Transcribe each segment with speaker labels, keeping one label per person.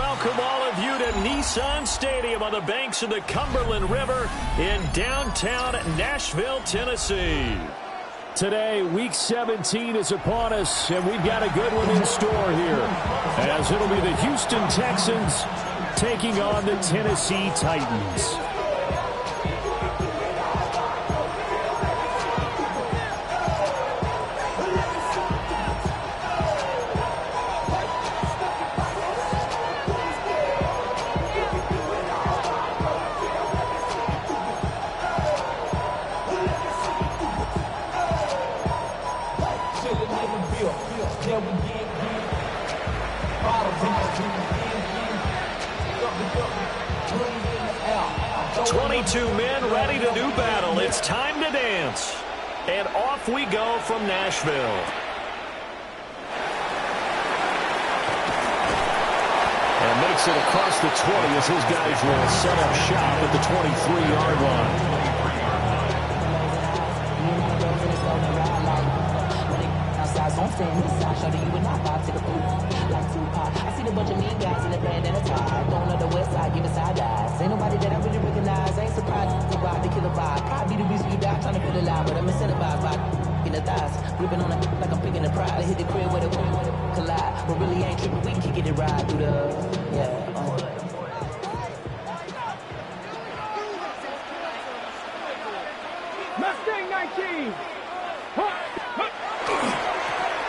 Speaker 1: welcome all of you to Nissan Stadium on the banks of the Cumberland River in downtown Nashville, Tennessee.
Speaker 2: Today, Week 17 is upon us, and we've got a good one in store here, as it'll be the Houston Texans taking on the Tennessee Titans.
Speaker 1: Men ready to do battle. It's time to dance. And off we go from Nashville.
Speaker 2: And makes it across the 20 as his guys will set up shop at the 23-yard line.
Speaker 3: I see the bunch of mean guys in the band and a tie. Don't know the west side, give me side eyes. Ain't nobody that I really recognize. Ain't surprised to ride the killer vibe. Probably the reason you die trying to feel alive, but I'm incentivized by in the thighs. Gripping on it like I'm picking the pride. I hit the crib with it collide. But really ain't tripping. We can kick it ride through the
Speaker 4: Mustang 19.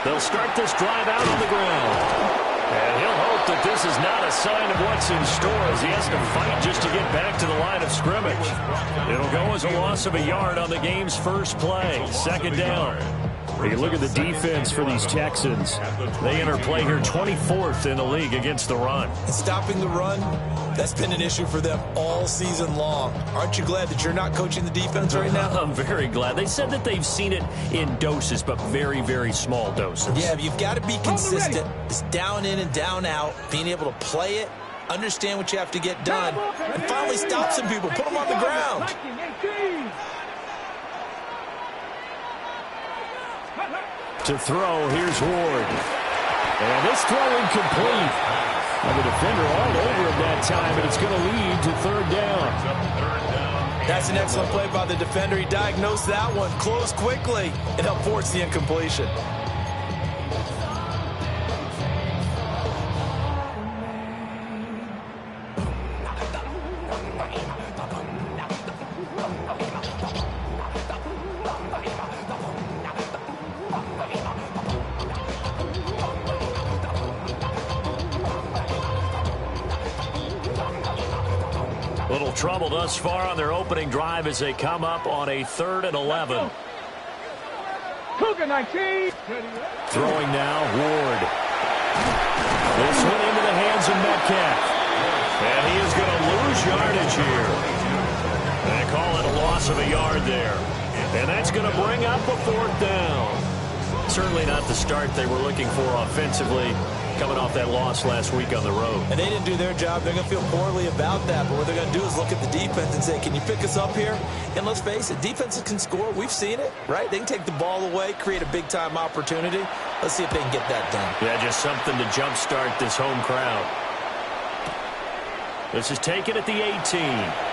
Speaker 1: They'll start this drive out on the ground. And he'll hope that this is not a sign of what's in store as he has to fight just to get back to the line of scrimmage. It'll go as a loss of a yard on the game's first play. Second down.
Speaker 2: You look at the defense for these Texans.
Speaker 1: They enter play here 24th in the league against the run.
Speaker 5: And stopping the run, that's been an issue for them all season long. Aren't you glad that you're not coaching the defense right now?
Speaker 1: I'm very glad. They said that they've seen it in doses, but very, very small doses.
Speaker 5: Yeah, but you've got to be consistent. It's down in and down out, being able to play it, understand what you have to get done, and finally stop some people, put them on the ground.
Speaker 2: To throw, here's Ward. And this throw incomplete. And the defender all over him that time, and it's going to lead to third down.
Speaker 5: That's an excellent play by the defender. He diagnosed that one, closed quickly, and helped force the incompletion.
Speaker 1: Little trouble thus far on their opening drive as they come up on a 3rd and 11.
Speaker 4: Cougar 19.
Speaker 2: Throwing now, Ward. This one into the hands of Metcalf.
Speaker 1: And he is going to lose yardage here. They call it a loss of a yard there. And that's going to bring up a 4th down. Certainly not the start they were looking for offensively, coming off that loss last week on the road.
Speaker 5: And they didn't do their job. They're going to feel poorly about that. But what they're going to do is look at the defense and say, can you pick us up here? And let's face it, defenses can score. We've seen it, right? They can take the ball away, create a big-time opportunity. Let's see if they can get that done.
Speaker 1: Yeah, just something to jumpstart this home crowd. This is taken at the 18.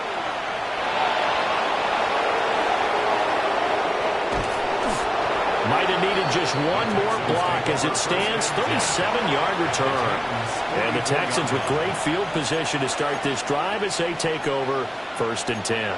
Speaker 1: Might have needed just one more block as it stands, 37-yard return. And the Texans with great field position to start this drive as they take over 1st and 10.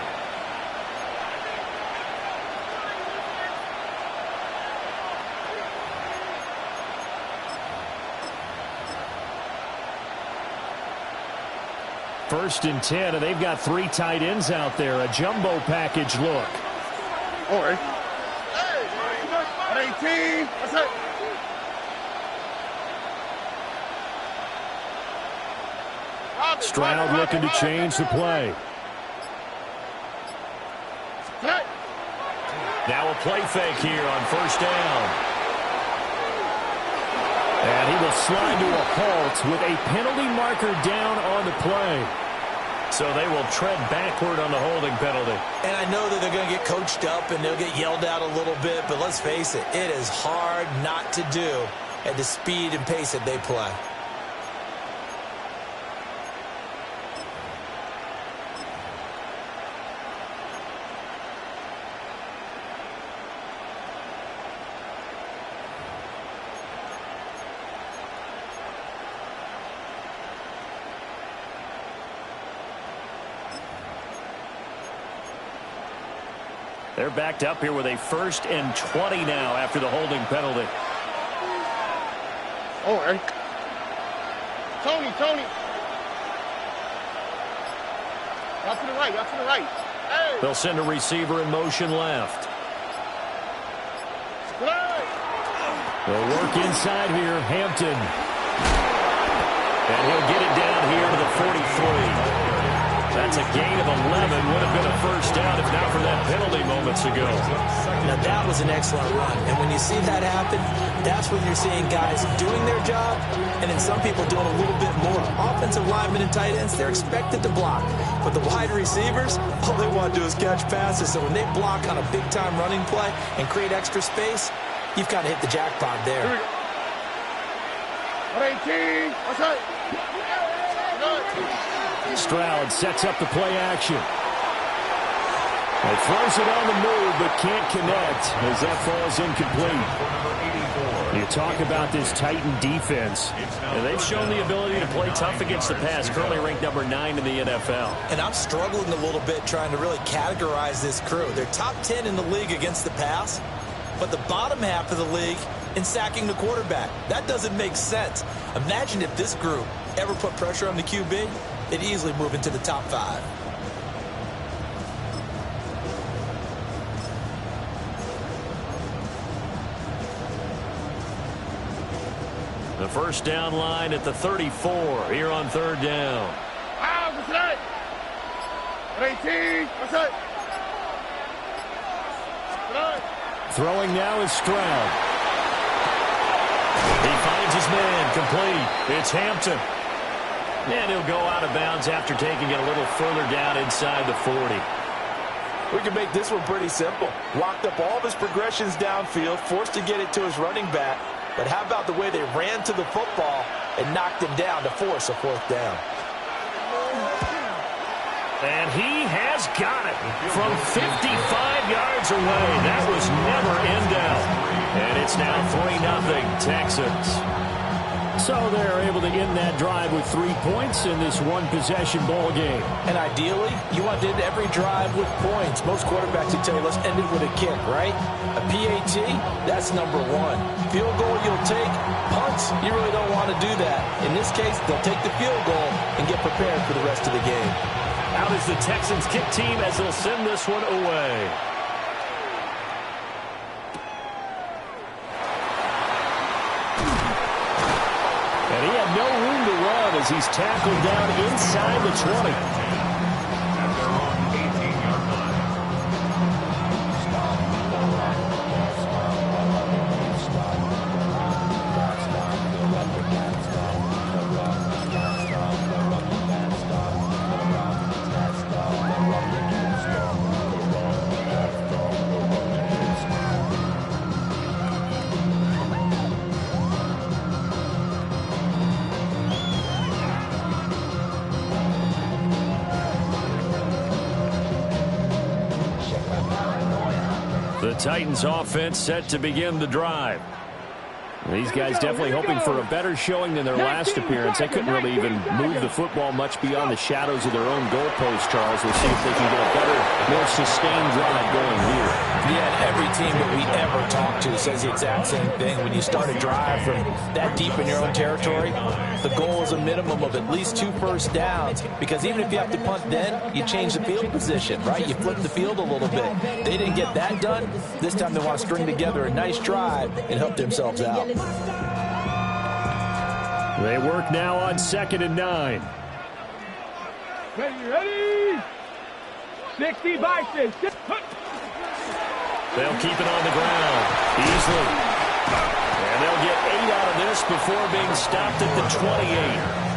Speaker 2: First and 10, and they've got 3 tight ends out there. A jumbo package look.
Speaker 4: All right. 18. That's it.
Speaker 2: Stroud looking to change the play.
Speaker 1: Now a play fake here on 1st down.
Speaker 2: And he will slide to a halt with a penalty marker down on the play.
Speaker 1: So they will tread backward on the holding penalty.
Speaker 5: And I know that they're going to get coached up and they'll get yelled at a little bit, but let's face it, it is hard not to do at the speed and pace that they play.
Speaker 1: They're backed up here with a 1st and 20 now after the holding penalty.
Speaker 4: All right. Tony. Out to the right. Hey.
Speaker 1: They'll send a receiver in motion left. They'll work inside here. Hampton. And he'll get it down here to the 43. That's a gain of 11. Would have been a 1st down if not for that penalty moments ago.
Speaker 5: Now, that was an excellent run. And when you see that happen, that's when you're seeing guys doing their job and then some people doing a little bit more. Offensive linemen and tight ends, they're expected to block. But the wide receivers, all they want to do is catch passes. So when they block on a big-time running play and create extra space, you've kind of hit the jackpot there.
Speaker 4: 18. What's up?
Speaker 2: Stroud sets up the play action. He throws it on the move, but can't connect as that falls incomplete. You talk about this Titan defense.
Speaker 1: And they've shown the ability to play tough against the pass, currently ranked number 9 in the NFL.
Speaker 5: And I'm struggling a little bit trying to really categorize this crew. They're top 10 in the league against the pass, but the bottom half of the league in sacking the quarterback. That doesn't make sense. Imagine if this group ever put pressure on the QB, they'd easily move into the top 5.
Speaker 1: The 1st down line at the 34 here on 3rd down.
Speaker 4: What's that? 18. What's that?
Speaker 2: Throwing now is Stroud.
Speaker 1: He finds his man, complete. It's Hampton. And he'll go out of bounds after taking it a little further down inside the 40.
Speaker 5: We can make this one pretty simple. Locked up all of his progressions downfield, forced to get it to his running back. But how about the way they ran to the football and knocked him down to force a 4th down?
Speaker 1: And he has got it from 55 yards away. That was never in doubt. And it's now 3-0 Texans.
Speaker 2: So they're able to end that drive with 3 points in this one-possession ball game.
Speaker 5: And ideally, you want to end every drive with points. Most quarterbacks will tell you, let's end it with a kick, right? A PAT, that's number 1. Field goal you'll take. Punts, you really don't want to do that. In this case, they'll take the field goal and get prepared for the rest of the game.
Speaker 1: Out is the Texans kick team as they'll send this one away.
Speaker 2: And he had no room to run as he's tackled down inside the 20.
Speaker 1: The Titans offense set to begin the drive.
Speaker 2: These guys definitely hoping for a better showing than their last appearance. They couldn't really even move the football much beyond the shadows of their own goalpost, Charles. We'll see if they can get a better, more sustained drive going here.
Speaker 5: Yeah, and every team that we ever talk to says the exact same thing. When you start a drive from that deep in your own territory, the goal is a minimum of at least 2 first downs. Because even if you have to punt then, you change the field position, right? You flip the field a little bit. They didn't get that done. This time they want to string together a nice drive and help themselves out.
Speaker 2: They work now on 2nd and 9.
Speaker 4: Ready? 60 Bison.
Speaker 1: They'll keep it on the ground easily. And they'll get 8 out of this before being stopped at the 28.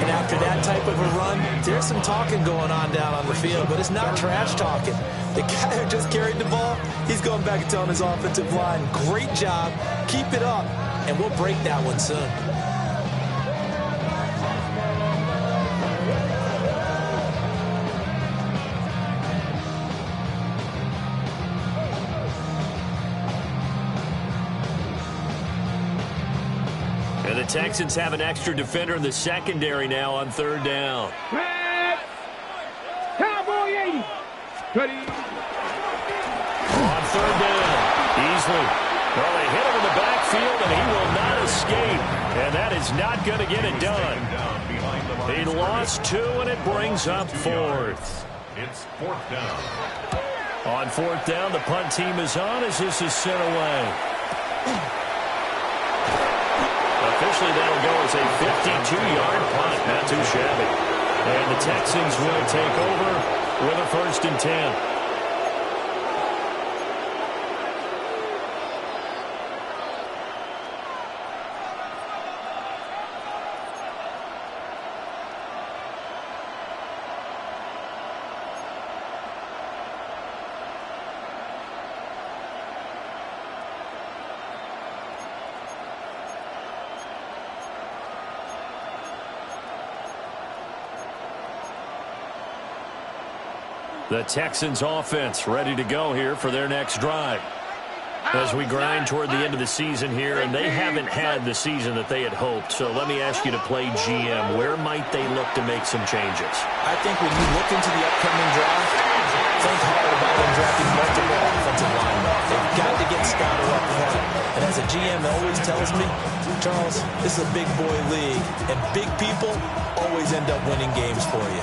Speaker 5: And after that type of a run, there's some talking going on down on the field, but it's not trash talking. The guy who just carried the ball, he's going back and telling his offensive line, great job, keep it up, and we'll break that one soon.
Speaker 1: And the Texans have an extra defender in the secondary now on 3rd down.
Speaker 4: Cowboy 80. Ready?
Speaker 2: third down. Easily. Well, they hit him in the backfield, and he will not escape. And that is not going to get it done. He lost 2, and it brings up 4th.
Speaker 6: It's 4th down.
Speaker 2: On 4th down, the punt team is on as this is sent away. Officially, that'll go as a 52-yard punt. Not too shabby. And the Texans will take over with a 1st and 10. The Texans offense ready to go here for their next drive. As we grind toward the end of the season here, and they haven't had the season that they had hoped. So let me ask you to play GM. Where might they look to make some changes?
Speaker 5: I think when you look into the upcoming draft, think hard about them drafting multiple offensive linemen. They've got to get scouted up front. And as a GM always tells me, Charles, this is a big boy league, and big people always end up winning games for you.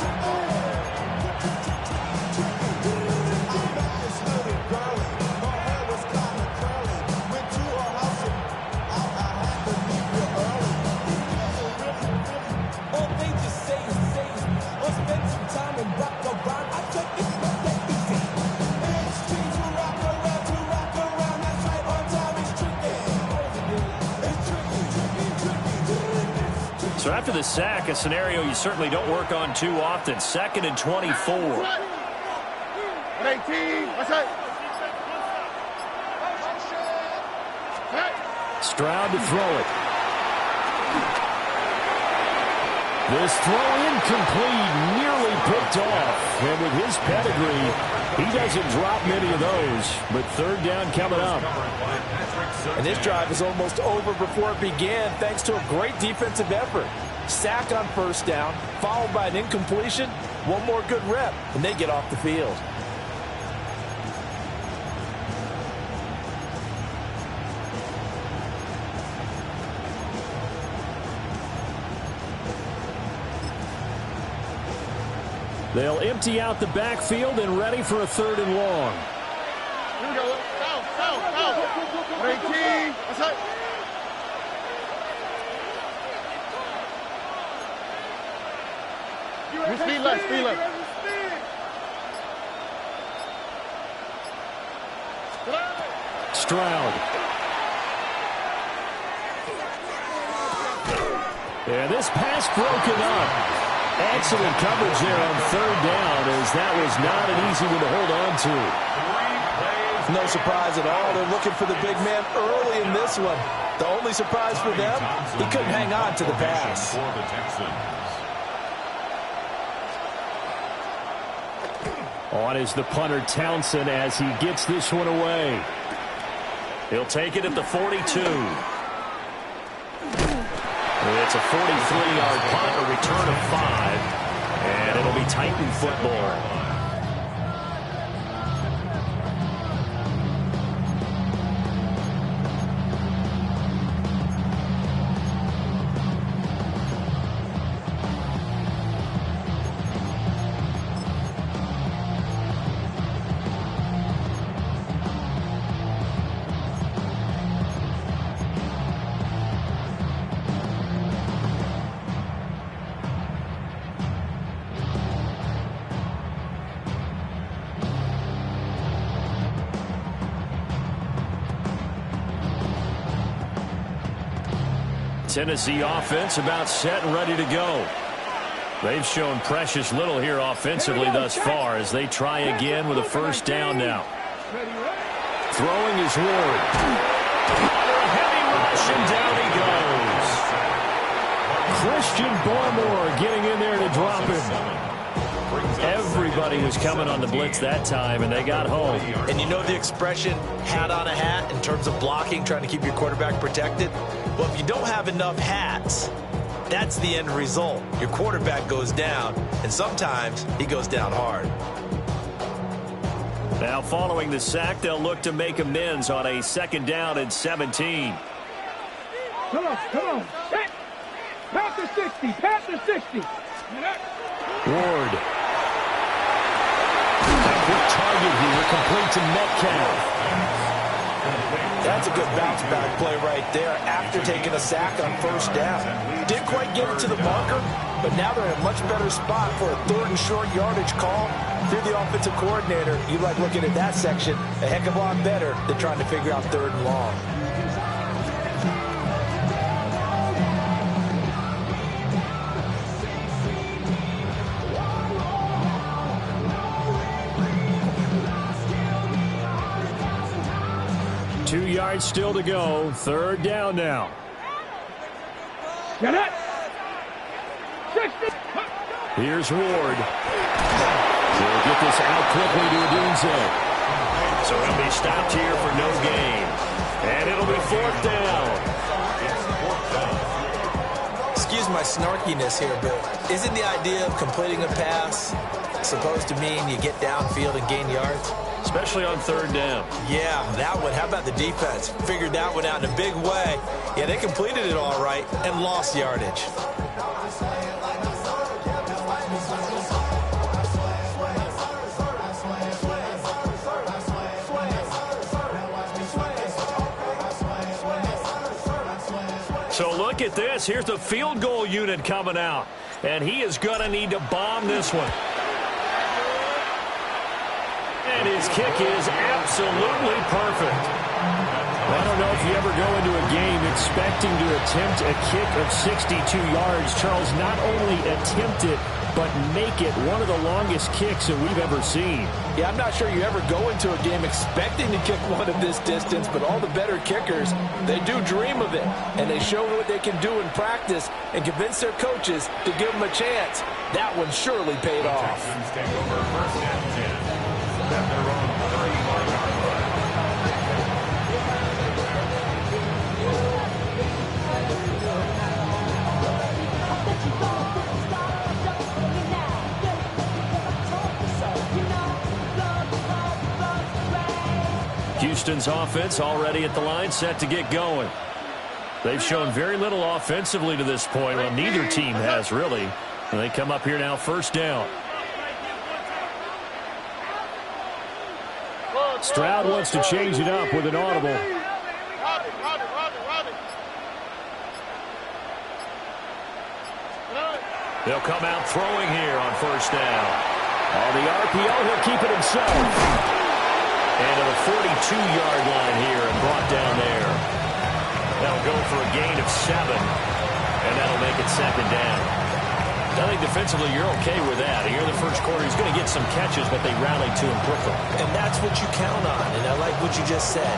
Speaker 2: So after the sack, a scenario you certainly don't work on too often. 2nd and 24.
Speaker 4: 118. What's that?
Speaker 2: Stroud to throw it. This throw incomplete, nearly picked off. And with his pedigree, he doesn't drop many of those. But 3rd down coming up.
Speaker 5: And this drive is almost over before it began thanks to a great defensive effort. Sack on 1st down, followed by an incompletion. One more good rep, and they get off the field.
Speaker 2: They'll empty out the backfield and ready for a 3rd and long.
Speaker 4: Here we go. Out. 118. What's that? Speed left.
Speaker 2: Stroud. And this pass broken up. Excellent coverage there on 3rd down, as that was not an easy one to hold on to.
Speaker 5: No surprise at all. They're looking for the big man early in this one. The only surprise for them, he couldn't hang on to the pass.
Speaker 2: On is the punter Townsend as he gets this one away. He'll take it at the 42. It's a 43-yard punt, a return of 5, and it'll be Titan football. Tennessee offense about set and ready to go. They've shown precious little here offensively thus far as they try again with a 1st down now. Throwing is Ward. Under a heavy rush, and down he goes. Christian Barmore getting in there to drop him. Everybody was coming on the blitz that time, and they got home.
Speaker 5: And you know the expression, hat on a hat, in terms of blocking, trying to keep your quarterback protected? Well, if you don't have enough hats, that's the end result. Your quarterback goes down, and sometimes he goes down hard.
Speaker 1: Now following the sack, they'll look to make amends on a 2nd down and 17.
Speaker 6: Come on. Pat the 60.
Speaker 2: Ward. A quick target here, complete to Metcalf.
Speaker 5: That's a good bounce-back play right there after taking a sack on 1st down. Didn't quite get it to the marker, but now they're in a much better spot for a 3rd and short yardage call. If you're the offensive coordinator, you like looking at that section a heck of a lot better than trying to figure out 3rd and long.
Speaker 2: Two yards still to go. 3rd down now.
Speaker 6: Get it. 60.
Speaker 2: Here's Ward. He'll get this out quickly to Odunze.
Speaker 1: So he'll be stopped here for no gain. And it'll be 4th down.
Speaker 5: Excuse my snarkiness here, but isn't the idea of completing a pass supposed to mean you get downfield and gain yards?
Speaker 1: Especially on 3rd down.
Speaker 5: Yeah, that one. How about the defense? Figured that one out in a big way. Yeah, they completed it all right and lost yardage.
Speaker 1: So look at this. Here's the field goal unit coming out. And he is going to need to bomb this one. And his kick is absolutely perfect.
Speaker 2: I don't know if you ever go into a game expecting to attempt a kick of 62 yards. Charles, not only attempt it, but make it one of the longest kicks that we've ever seen.
Speaker 5: Yeah, I'm not sure you ever go into a game expecting to kick one of this distance, but all the better kickers, they do dream of it. And they show what they can do in practice and convince their coaches to give them a chance. That one surely paid off.
Speaker 1: Houston's offense already at the line, set to get going. They've shown very little offensively to this point. Well, neither team has really. And they come up here now, 1st down.
Speaker 2: Stroud wants to change it up with an audible.
Speaker 1: They'll come out throwing here on 1st down.
Speaker 2: On the RPO, he'll keep it himself.
Speaker 1: And to the 42-yard line here and brought down there. That'll go for a gain of 7. And that'll make it 2nd down. I think defensively you're okay with that. Here in the first quarter, he's going to get some catches, but they rallied to him quickly.
Speaker 5: And that's what you count on, and I like what you just said.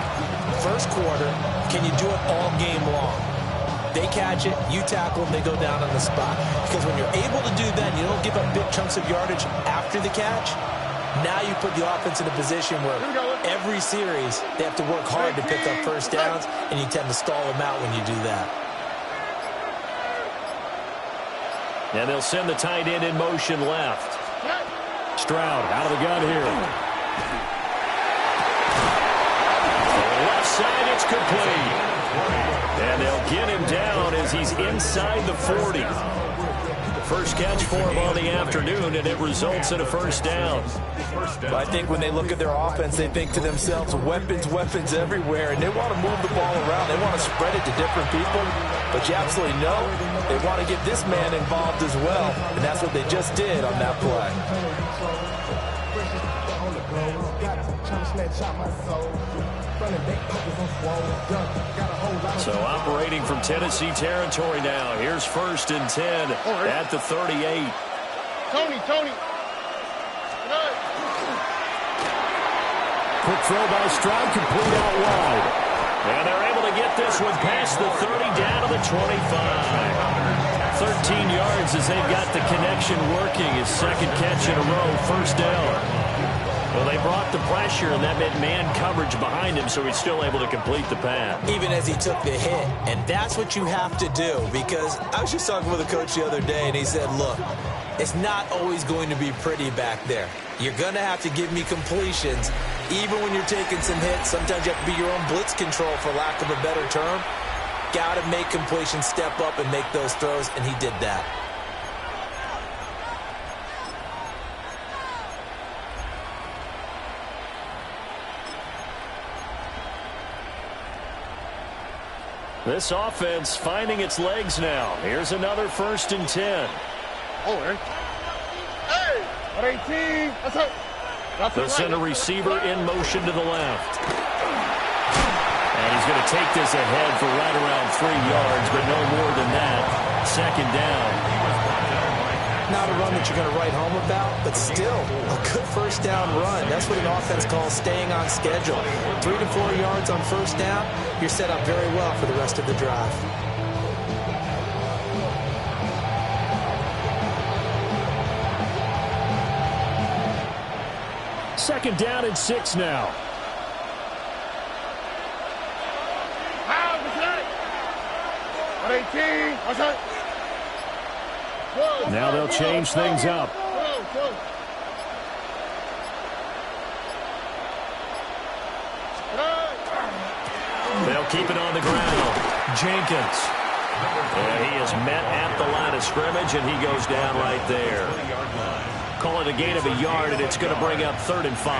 Speaker 5: First quarter, can you do it all game long? They catch it, you tackle them, they go down on the spot. Because when you're able to do that, you don't give up big chunks of yardage after the catch. Now you put the offense in a position where every series they have to work hard to pick up 1st downs, and you tend to stall them out when you do that.
Speaker 1: And they'll send the tight end in motion left.
Speaker 2: Stroud out of the gun here.
Speaker 1: Left side, it's complete. And they'll get him down as he's inside the 40. First catch for him on the afternoon, and it results in a 1st down.
Speaker 5: But I think when they look at their offense, they think to themselves, weapons everywhere, and they want to move the ball around. They want to spread it to different people. But you absolutely know they want to get this man involved as well, and that's what they just did on that play.
Speaker 1: So operating from Tennessee territory now. Here's 1st and 10 at the 38.
Speaker 4: Tony.
Speaker 2: Quick throw by Stroud, complete out wide.
Speaker 1: And they're able to get this one past the 30 down to the 25. 13 yards as they've got the connection working. His 2nd catch in a row, 1st down. Well, they brought the pressure, and that meant man coverage behind him, so he's still able to complete the pass.
Speaker 5: Even as he took the hit. And that's what you have to do, because I was just talking with a coach the other day, and he said, look, it's not always going to be pretty back there. You're going to have to give me completions Even when you're taking some hits, sometimes you have to be your own blitz control, for lack of a better term. Got to make completion, step up, and make those throws, and he did that.
Speaker 2: This offense finding its legs now. Here's another 1st and 10.
Speaker 4: Hey, 18. That's it.
Speaker 2: They'll send a receiver in motion to the left. And he's going to take this ahead for right around 3 yards, but no more than that. 2nd down.
Speaker 5: Not a run that you're going to write home about, but still a good 1st down run. That's what an offense calls staying on schedule. 3 to 4 yards on 1st down, you're set up very well for the rest of the drive.
Speaker 2: Second down and 6 now. Now they'll change things up.
Speaker 1: They'll keep it on the ground. Jenkins. And he is met at the line of scrimmage, and he goes down right there. Call it a gain of a yard, and it's going to bring up 3rd and 5.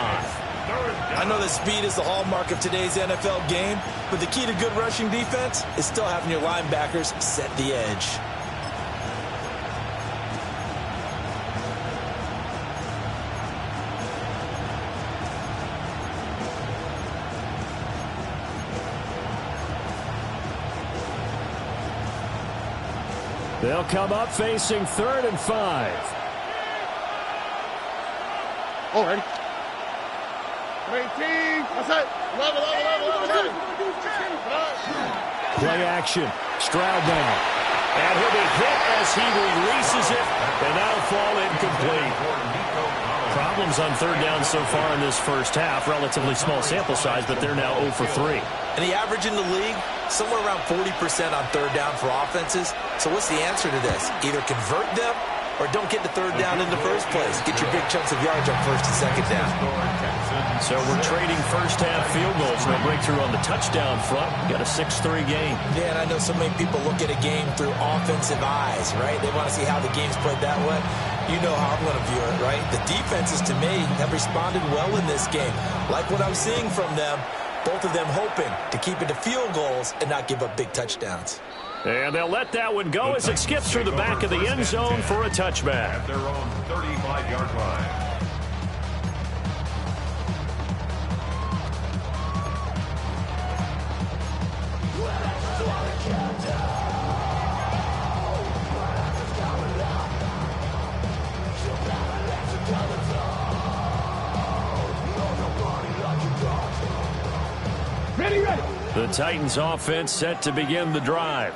Speaker 5: I know that speed is the hallmark of today's NFL game, but the key to good rushing defense is still having your linebackers set the edge.
Speaker 2: They'll come up facing 3rd and 5.
Speaker 4: Ready. 18. That's it. 11.
Speaker 2: Play action. Stroud now.
Speaker 1: And he'll be hit as he releases it, and that'll fall incomplete. Problems on 3rd down so far in this first half. Relatively small sample size, but they're now 0 for 3.
Speaker 5: And the average in the league, somewhere around 40% on 3rd down for offenses. So what's the answer to this? Either convert them or don't get the 3rd down in the first place. Get your big chunks of yards on 1st and 2nd down.
Speaker 1: So we're trading first half field goals. No breakthrough on the touchdown front. Got a 6-3 game.
Speaker 5: Yeah, and I know so many people look at a game through offensive eyes, right? They want to see how the game's played that way. You know how I'm going to view it, right? The defenses, to me, have responded well in this game. Like what I'm seeing from them, both of them hoping to keep it to field goals and not give up big touchdowns.
Speaker 1: And they'll let that one go as it skips through the back of the end zone for a touchback.
Speaker 7: At their own 35-yard line.
Speaker 6: Ready.
Speaker 2: The Titans offense set to begin the drive.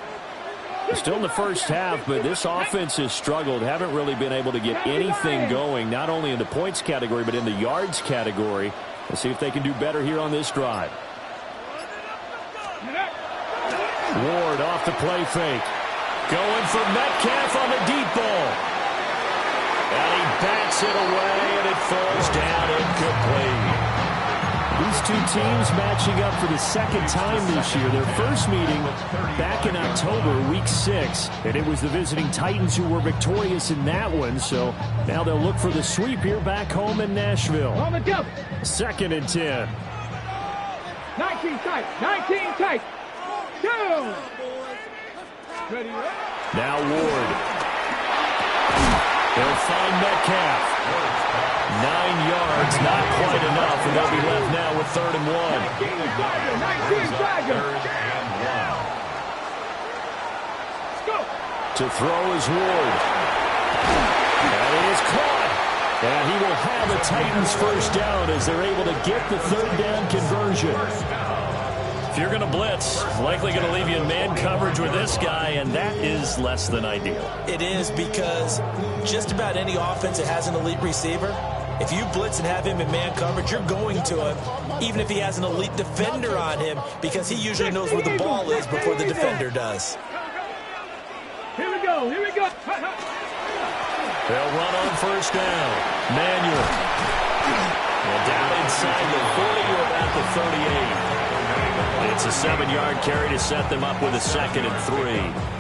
Speaker 2: Still in the first half, but this offense has struggled. Haven't really been able to get anything going, not only in the points category, but in the yards category. Let's see if they can do better here on this drive. Ward off the play fake. Going for Metcalf on the deep ball. And he bats it away, and it falls down incomplete. These two teams matching up for the 2nd time this year. Their first meeting back in October, week 6. And it was the visiting Titans who were victorious in that one. So now they'll look for the sweep here back home in Nashville. 2nd and 10.
Speaker 6: 19 tight. Down. Ready.
Speaker 2: Now Ward. They'll find Metcalf. 9 yards, not quite enough, and they'll be left now with 3rd and 1. To throw is Ward. And it is caught. And he will have the Titans 1st down as they're able to get the 3rd down conversion.
Speaker 1: If you're going to blitz, likely going to leave you in man coverage with this guy, and that is less than ideal.
Speaker 5: It is, because just about any offense that has an elite receiver, if you blitz and have him in man coverage, you're going to him, even if he has an elite defender on him, because he usually knows where the ball is before the defender does.
Speaker 6: Here we go.
Speaker 1: They'll run on 1st down. Manuel. And down inside the 40 or about the 38. It's a 7-yard carry to set them up with a 2nd and 3.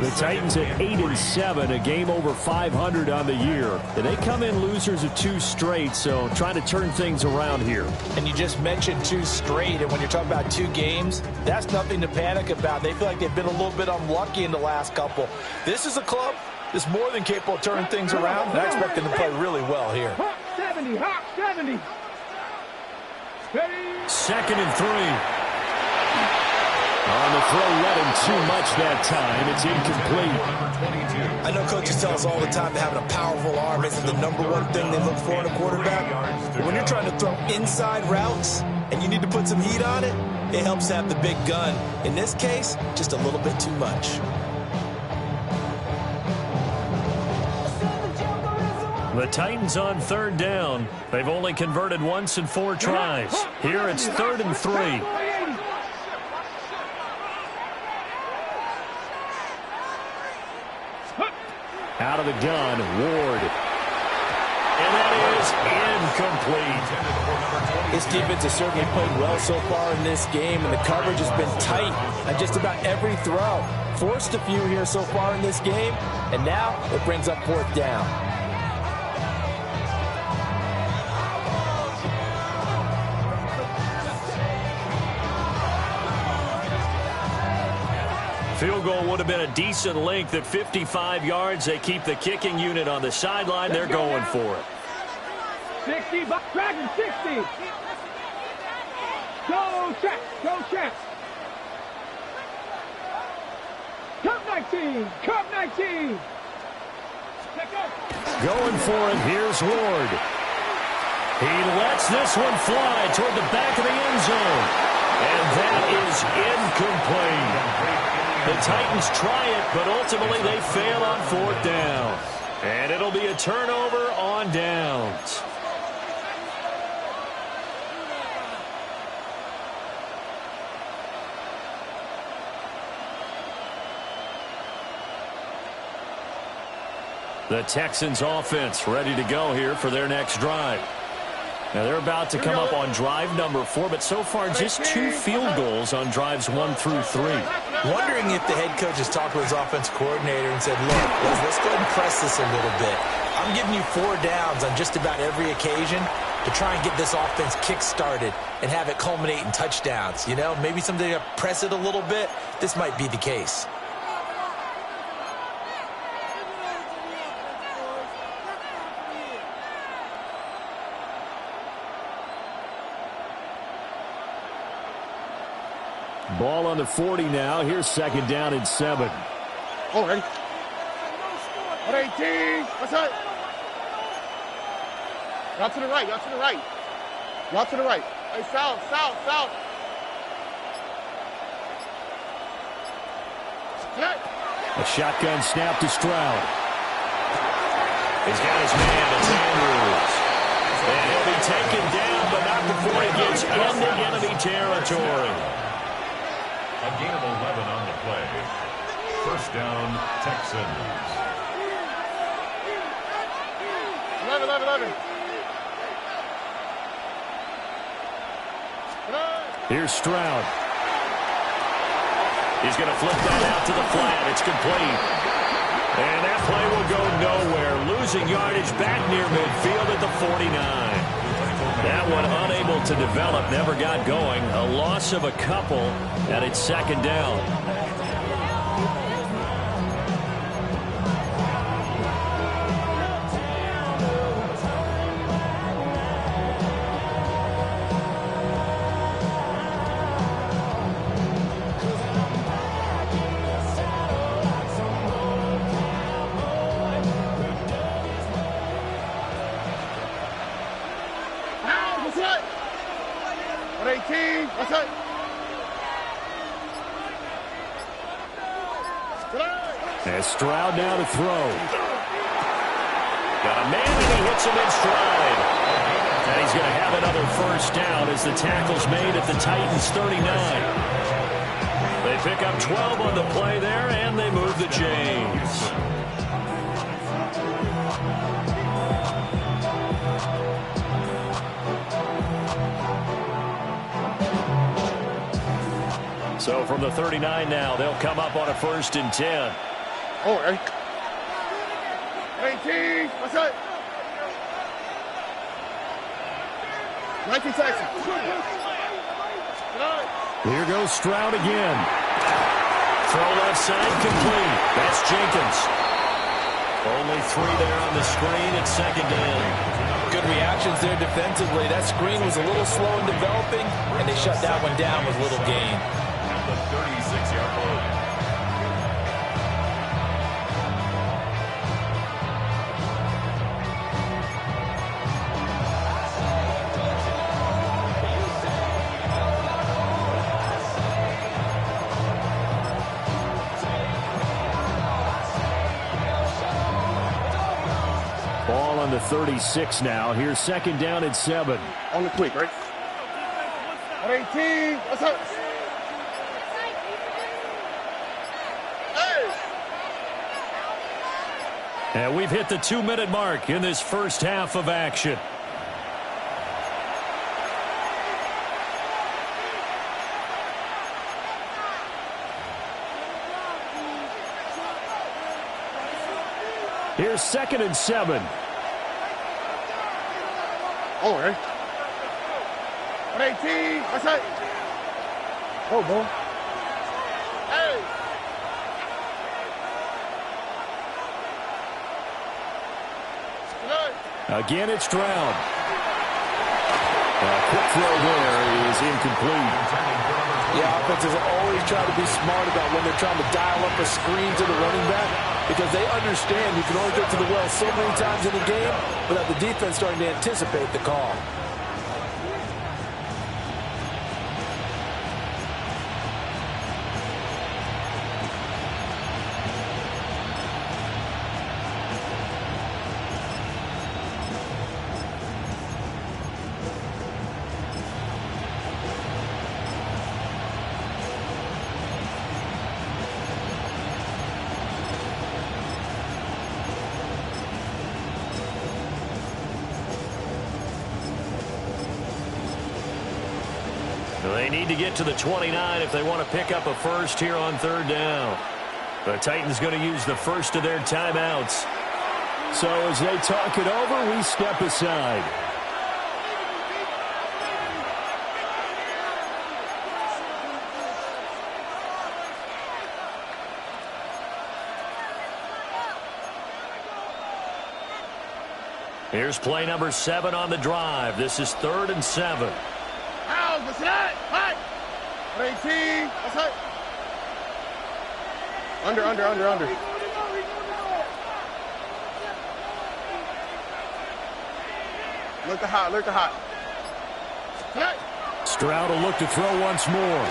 Speaker 2: The Titans at 8-7, a game over 500 on the year. And they come in losers of 2 straight, so trying to turn things around here.
Speaker 5: And you just mentioned 2 straight, and when you're talking about 2 games, that's nothing to panic about. They feel like they've been a little bit unlucky in the last couple. This is a club that's more than capable of turning things around, and I expect them to play really well here.
Speaker 6: Hawk 70, Hawk 70.
Speaker 1: 2nd and 3.
Speaker 2: On the throw, led him too much that time. It's incomplete.
Speaker 5: I know coaches tell us all the time that having a powerful arm isn't the #1 thing they look for in a quarterback. But when you're trying to throw inside routes and you need to put some heat on it, it helps to have the big gun. In this case, just a little bit too much.
Speaker 1: The Titans on 3rd down. They've only converted once in 4 tries. Here it's 3rd and 3.
Speaker 2: Out of the gun, Ward.
Speaker 1: And that is incomplete.
Speaker 5: This defense has certainly played well so far in this game, and the coverage has been tight on just about every throw. Forced a few here so far in this game, and now it brings up 4th down.
Speaker 1: Field goal would have been a decent length at 55 yards. They keep the kicking unit on the sideline. They're going for it.
Speaker 6: 60, Dragon 60. Go check, go check. Cup 19, Cup 19.
Speaker 2: Going for it. Here's Ward.
Speaker 1: He lets this one fly toward the back of the end zone. And that is incomplete. The Titans try it, but ultimately they fail on 4th down. And it'll be a turnover on downs. The Texans offense ready to go here for their next drive. Now they're about to come up on drive number 4, but so far just 2 field goals on drives 1 through 3.
Speaker 5: Wondering if the head coach has talked to his offense coordinator and said, look, let's go ahead and press this a little bit. I'm giving you 4 downs on just about every occasion to try and get this offense kick-started and have it culminate in touchdowns. You know, maybe someday to press it a little bit. This might be the case.
Speaker 2: Ball on the 40 now. Here's 2nd down and 7.
Speaker 4: Oh, ready. 18. What's up? Y'all to the right. Y'all to the right. Y'all to the right. Hey, south, south, south.
Speaker 2: A shotgun snap to Stroud.
Speaker 1: He's got his man. It's Andrews. And he'll be taken down, but not before he gets into enemy territory.
Speaker 7: A gain of 11 on the play. 1st down, Texans.
Speaker 4: 11.
Speaker 2: Here's Stroud.
Speaker 1: He's going to flip that out to the flat. It's complete. And that play will go nowhere. Losing yardage back near midfield at the 49. That one unable to develop, never got going. A loss of a couple, and it's 2nd down.
Speaker 4: What's up?
Speaker 2: And Stroud now to throw.
Speaker 1: Got a man, and he hits him in stride. And he's going to have another 1st down as the tackle's made at the Titans' 39. They pick up 12 on the play there, and they move the chains.
Speaker 2: So from the 39 now, they'll come up on a 1st and 10.
Speaker 4: Oh, 18. What's that? 19 Texans.
Speaker 2: Here goes Stroud again. Throw left side complete. That's Jenkins. Only 3 there on the screen at 2nd down.
Speaker 5: Good reactions there defensively. That screen was a little slow in developing, and they shut that one down with little gain.
Speaker 7: At the 36-yard line.
Speaker 2: Ball on the 36 now. Here's 2nd down at 7.
Speaker 4: On the quick, right? At 18. What's up?
Speaker 2: And we've hit the 2-minute mark in this first half of action. Here's 2nd and 7.
Speaker 4: Oh, right. At 18. What's that? Oh, boy. Hey.
Speaker 2: Again, it's Stroud. A quick throw there is incomplete.
Speaker 5: Yeah, offenses always try to be smart about when they're trying to dial up a screen to the running back, because they understand you can only get to the well so many times in the game without the defense starting to anticipate the call.
Speaker 2: They need to get to the 29 if they want to pick up a first here on 3rd down. The Titans going to use the first of their timeouts. So as they talk it over, we step aside. Here's play number 7 on the drive. This is 3rd and 7.
Speaker 4: What's that? Hot. 18. What's that? Under. Look to hot.
Speaker 2: Stroud will look to throw once more.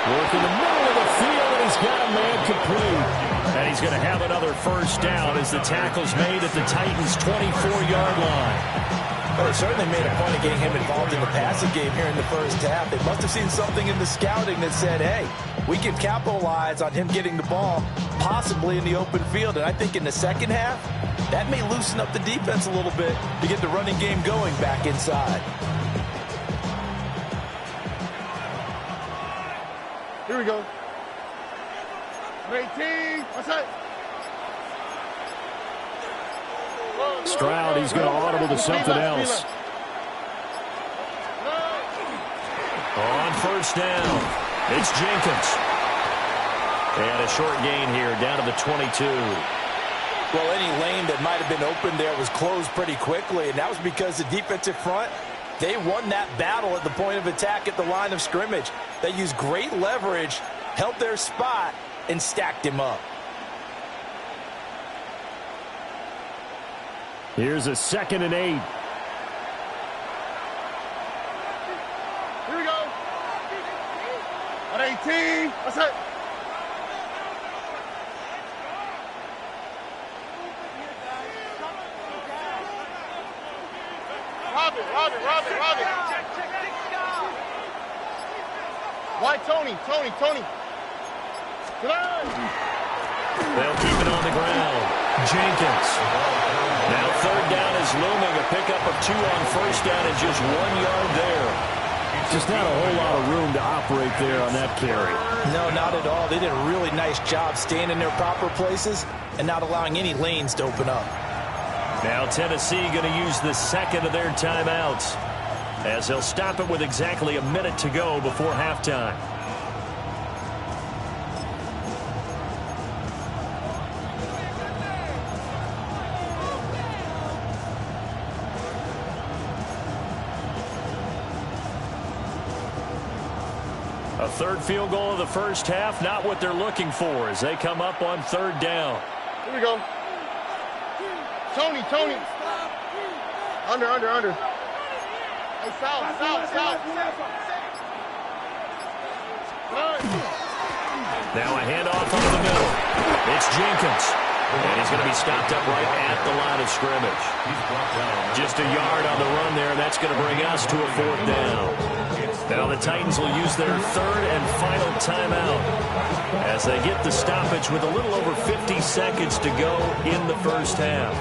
Speaker 2: Work in the middle of the field, and he's got a man complete. And he's going to have another first down as the tackle's made at the Titans' 24-yard line.
Speaker 5: Well, they certainly made a point of getting him involved in the passing game here in the first half. They must have seen something in the scouting that said, hey, we can capitalize on him getting the ball, possibly in the open field. And I think in the second half, that may loosen up the defense a little bit to get the running game going back inside.
Speaker 4: Here we go. 18. What's that?
Speaker 2: Stroud, he's going to audible to something else. On 1st down, it's Jenkins. And a short gain here down to the 22.
Speaker 5: Well, any lane that might have been open there was closed pretty quickly, and that was because the defensive front, they won that battle at the point of attack at the line of scrimmage. They used great leverage, held their spot, and stacked him up.
Speaker 2: Here's a 2nd and 8.
Speaker 4: Here we go. At 18. What's that? Rob it. Why Tony?
Speaker 2: They'll keep it on the ground. Jenkins. Now 3rd down is looming. A pickup of 2 on 1st down and just 1 yard there. Just not a whole lot of room to operate there on that carry.
Speaker 5: No, not at all. They did a really nice job staying in their proper places and not allowing any lanes to open up.
Speaker 1: Now Tennessee going to use the second of their timeouts, as they'll stop it with exactly a minute to go before halftime. A third field goal of the first half, not what they're looking for as they come up on third down.
Speaker 4: Here we go. Tony. Under. Hey, south.
Speaker 1: Now a handoff over the middle. It's Jenkins. And he's going to be stopped up right at the line of scrimmage. Just a yard on the run there, and that's going to bring us to a fourth down. Now the Titans will use their third and final timeout as they get the stoppage with a little over 50 seconds to go in the first half.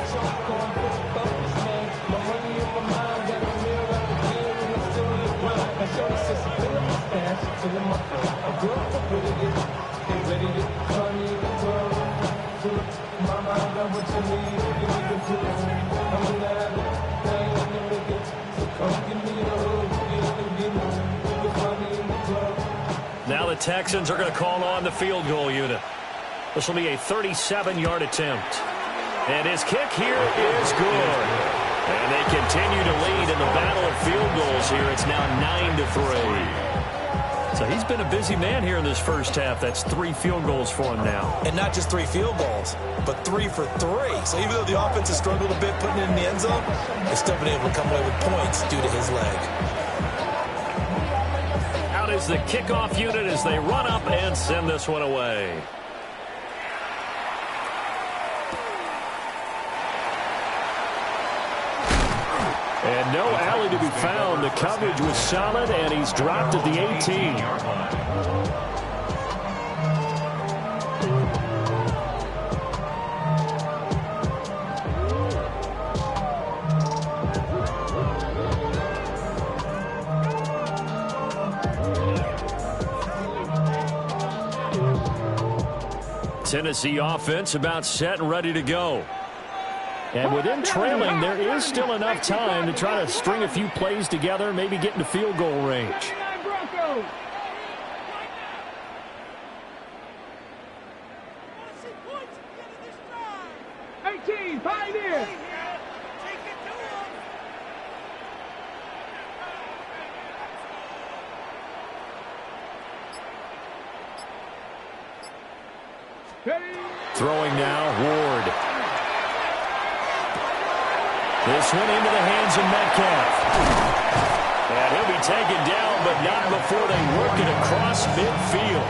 Speaker 1: Now the Texans are going to call on the field goal unit. This will be a 37-yard attempt. And his kick here is good. And they continue to lead in the battle of field goals here. It's now 9-3. So he's been a busy man here in this first half. That's 3 field goals for him now.
Speaker 5: And not just 3 field goals, but 3 for 3. So even though the offense has struggled a bit putting it in the end zone, they've still been able to come away with points due to his leg.
Speaker 1: Out is the kickoff unit as they run up and send this one away. And no alley to be found. The coverage was solid, and he's dropped at the 18. Tennessee offense about set and ready to go. And with them trailing, there is still enough time to try to string a few plays together, maybe get into field goal range.
Speaker 6: 18, Pioneers.
Speaker 1: Throwing now, Ward. This one into the hands of Metcalf. And he'll be taken down, but not before they work it across midfield.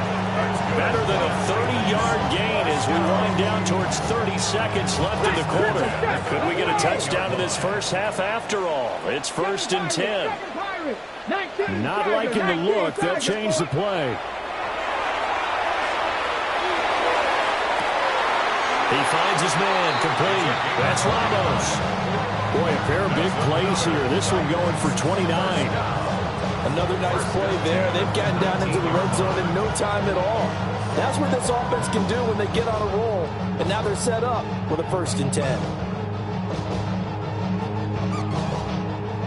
Speaker 1: Better than a 30-yard gain as we wind down towards 30 seconds left in the quarter. Could we get a touchdown in this first half after all? It's 1st and 10.
Speaker 2: Not liking the look. They'll change the play.
Speaker 1: He finds his man complete. That's Ramos.
Speaker 2: Boy, a pair of big plays here. This one going for 29.
Speaker 5: Another nice play there. They've gotten down into the red zone in no time at all. That's what this offense can do when they get on a roll. And now they're set up with a 1st and 10.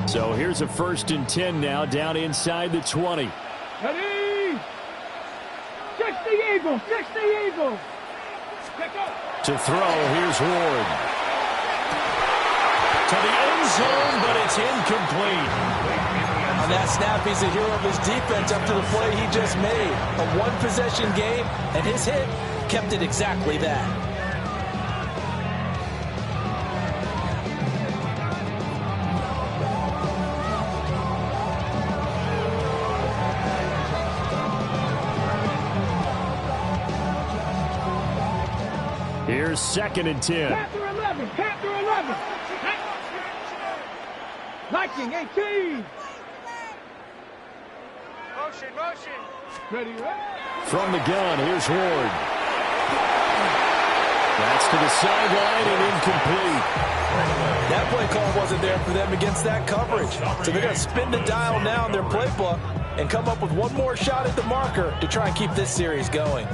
Speaker 2: So here's a 1st and 10 now, down inside the 20.
Speaker 6: Ready? 60 Eagles, 60 Eagles.
Speaker 1: To throw, here's Ward. To the end zone, but it's incomplete.
Speaker 5: On that snap, he's a hero of his defense after the play he just made. A one-possession game, and his hit kept it exactly that.
Speaker 2: Here's 2nd and 10.
Speaker 6: Panther 11, Panther 11. Viking 18. Motion. Ready.
Speaker 2: From the gun, here's Ward. That's to the sideline and incomplete.
Speaker 5: That play call wasn't there for them against that coverage. So they're going to spin the dial now in their playbook and come up with one more shot at the marker to try and keep this series going.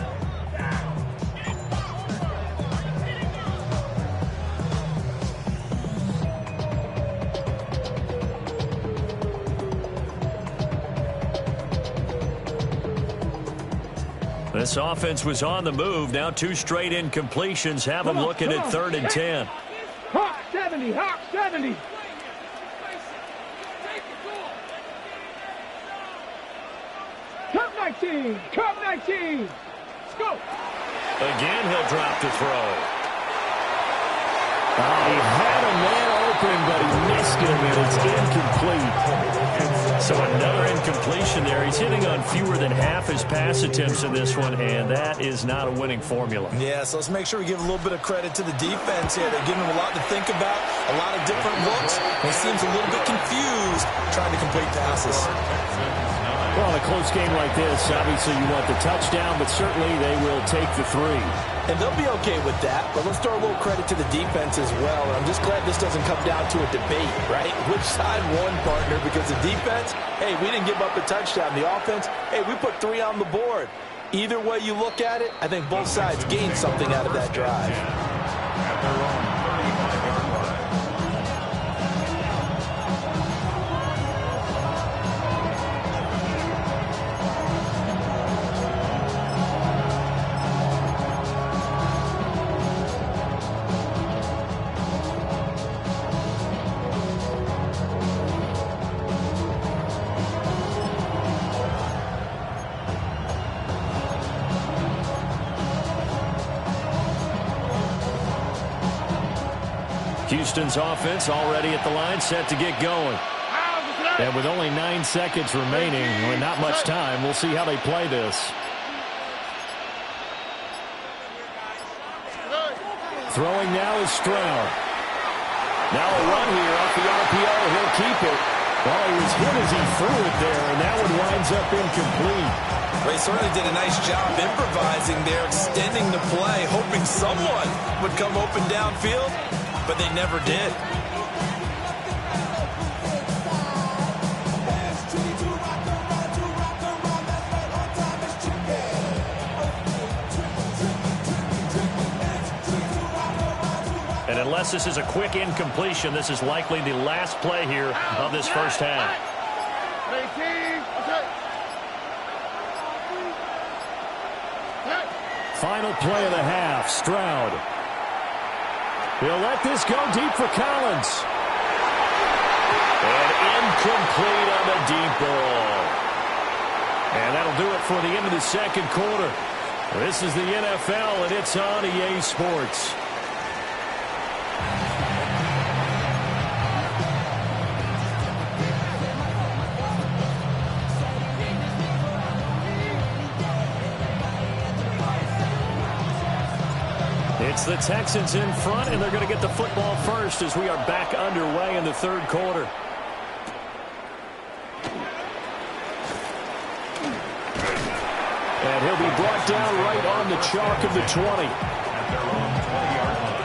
Speaker 1: This offense was on the move. Now 2 straight incompletions have them looking at 3rd and 10.
Speaker 6: Hawk 70, Hawk 70. Cup 19, Cup 19. Let's go.
Speaker 1: Again, he'll drop to throw.
Speaker 2: He had a man open, but he missed him, and it's incomplete.
Speaker 1: So another incompletion there. He's hitting on fewer than half his pass attempts in this one, and that is not a winning formula.
Speaker 5: Yeah, so let's make sure we give a little bit of credit to the defense here. They're giving him a lot to think about, a lot of different looks. He seems a little bit confused trying to complete passes.
Speaker 2: Well, in a close game like this, obviously you want the touchdown, but certainly they will take the 3.
Speaker 5: And they'll be okay with that, but let's throw a little credit to the defense as well. And I'm just glad this doesn't come down to a debate, right? Which side won, partner? Because the defense, hey, we didn't give up a touchdown. The offense, hey, we put 3 on the board. Either way you look at it, I think both sides gained something out of that drive.
Speaker 7: At their own 35-yard line.
Speaker 1: Houston's offense already at the line, set to get going. And with only 9 seconds remaining, with not much time, we'll see how they play this.
Speaker 2: Throwing now is Stroud. Now a run here off the RPO. He'll keep it. Well, he was hit as he threw it there, and that one winds up incomplete.
Speaker 5: Well, he certainly did a nice job improvising there, extending the play, hoping someone would come open downfield, but they never did.
Speaker 1: And unless this is a quick incompletion, this is likely the last play here of this first half.
Speaker 2: Final play of the half, Stroud. He'll let this go deep for Collins.
Speaker 1: And incomplete on the deep ball. And that'll do it for the end of the second quarter. This is the NFL, and it's on EA Sports. It's the Texans in front, and they're going to get the football first as we are back underway in the third quarter.
Speaker 2: And he'll be brought down right on the chalk of the 20.
Speaker 7: At their own 20-yard line.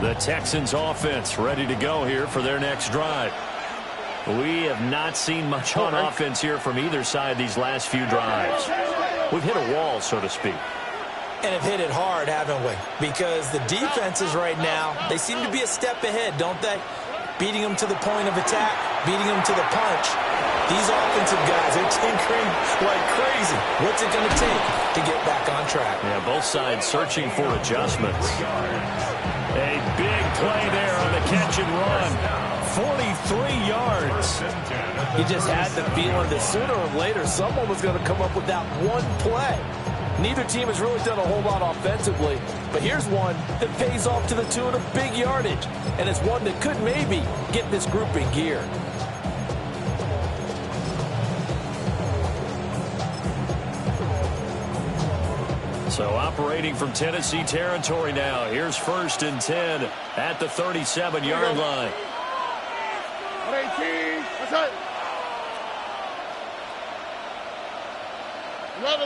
Speaker 1: The Texans offense ready to go here for their next drive. We have not seen much on offense here from either side these last few drives. We've hit a wall, so to speak.
Speaker 5: And have hit it hard, haven't we? Because the defenses right now, they seem to be a step ahead, don't they? Beating them to the point of attack, beating them to the punch. These offensive guys are tinkering like crazy. What's it going to take to get back on track?
Speaker 1: Yeah, both sides searching for adjustments. A big play there on the catch and run. 43 yards.
Speaker 5: You just had the feeling that sooner or later someone was going to come up with that one play. Neither team has really done a whole lot offensively, but here's one that pays off to the tune of big yardage, and it's one that could maybe get this group in gear.
Speaker 1: So operating from Tennessee territory now. Here's 1st and 10 at the 37-yard line.
Speaker 4: 118. What's that?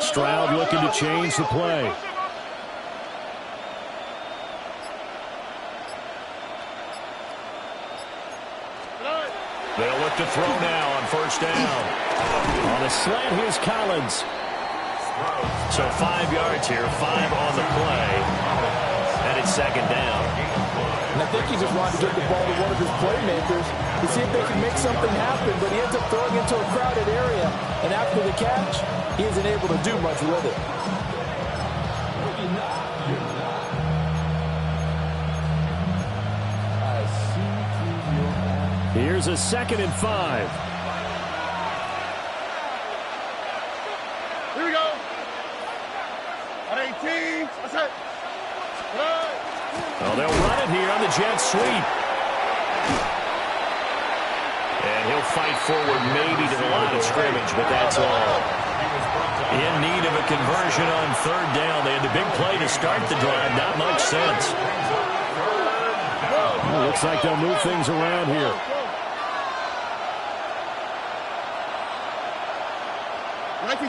Speaker 2: Stroud looking to change the play.
Speaker 1: They'll look to throw now on 1st down.
Speaker 2: On a slant, here's Collins.
Speaker 1: So 5 yards here, 5 on the play, and it's 2nd down.
Speaker 5: And I think he just wanted to get the ball to one of his playmakers to see if they can make something happen, but he ends up throwing into a crowded area, and after the catch, he isn't able to do much with it.
Speaker 2: Here's a 2nd and 5.
Speaker 4: Here we go. 118. What's that?
Speaker 1: Well, they'll run it here on the jet sweep. And he'll fight forward maybe to the line of scrimmage, but that's all. In need of a conversion on 3rd down. They had the big play to start the drive. Not much sense.
Speaker 2: Well, looks like they'll move things around here.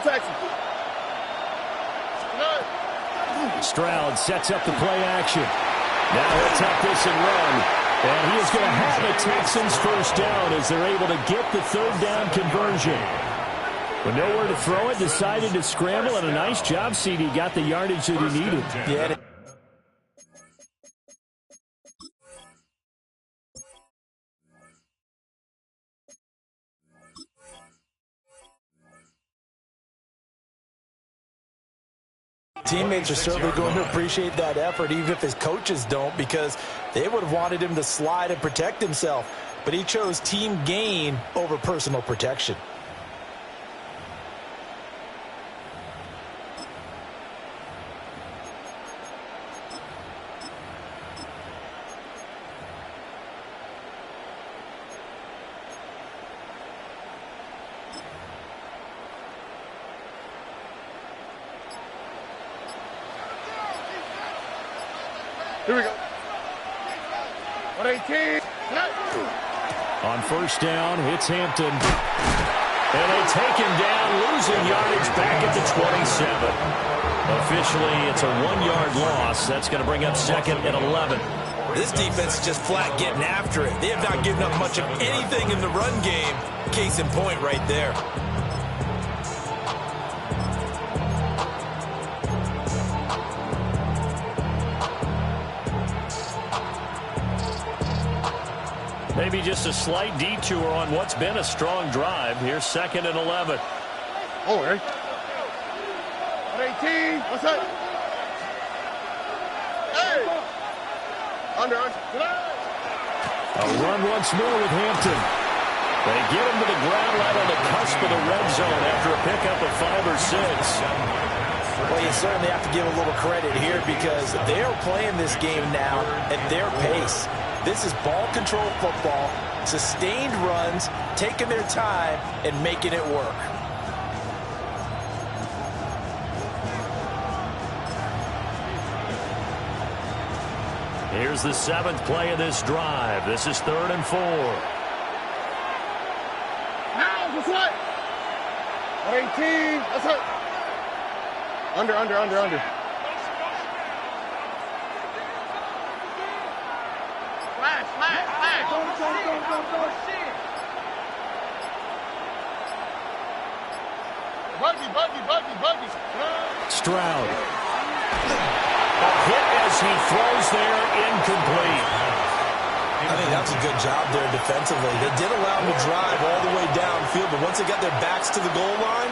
Speaker 4: Texans.
Speaker 2: Stroud sets up the play action. Now he'll tuck this and run. And he is going to have the Texans 1st down as they're able to get the 3rd down conversion. With nowhere to throw it, decided to scramble, and a nice job, CD. Got the yardage that he needed.
Speaker 5: Yeah. Teammates are certainly going to appreciate that effort, even if his coaches don't, because they would have wanted him to slide and protect himself. But he chose team gain over personal protection.
Speaker 4: Here we go. 118.
Speaker 2: On 1st down, it's Hampton.
Speaker 1: And they take him down, losing yardage back at the 27. Officially, it's a 1-yard loss. That's going to bring up 2nd and 11.
Speaker 5: This defense is just flat getting after it. They have not given up much of anything in the run game. Case in point right there.
Speaker 1: Maybe just a slight detour on what's been a strong drive. Here's 2nd and 11.
Speaker 4: Oh, right. 118. What's that? Hey! Under.
Speaker 2: A run once more with Hampton.
Speaker 1: They get him to the ground right on the cusp of the red zone after a pickup of 5 or 6.
Speaker 5: Well, you certainly have to give a little credit here because they're playing this game now at their pace. This is ball control football, sustained runs, taking their time, and making it work.
Speaker 1: Here's the 7th play of this drive. This is 3rd and 4.
Speaker 4: Now, what's that? 118. That's it. Under. Flash. Buggy.
Speaker 2: Stroud.
Speaker 1: A hit as he throws there, incomplete.
Speaker 5: I think that's a good job there defensively. They did allow them to drive all the way downfield, but once they got their backs to the goal line,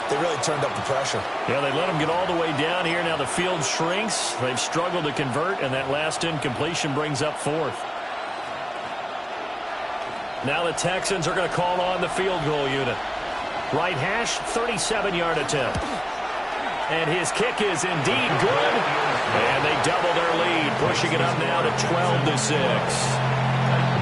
Speaker 5: they really turned up the pressure.
Speaker 1: Yeah, they let them get all the way down here. Now the field shrinks. They've struggled to convert, and that last incompletion brings up 4th. Now the Texans are going to call on the field goal unit. Right hash, 37-yard attempt. And his kick is indeed good. And they double their lead, pushing it up now to 12-6.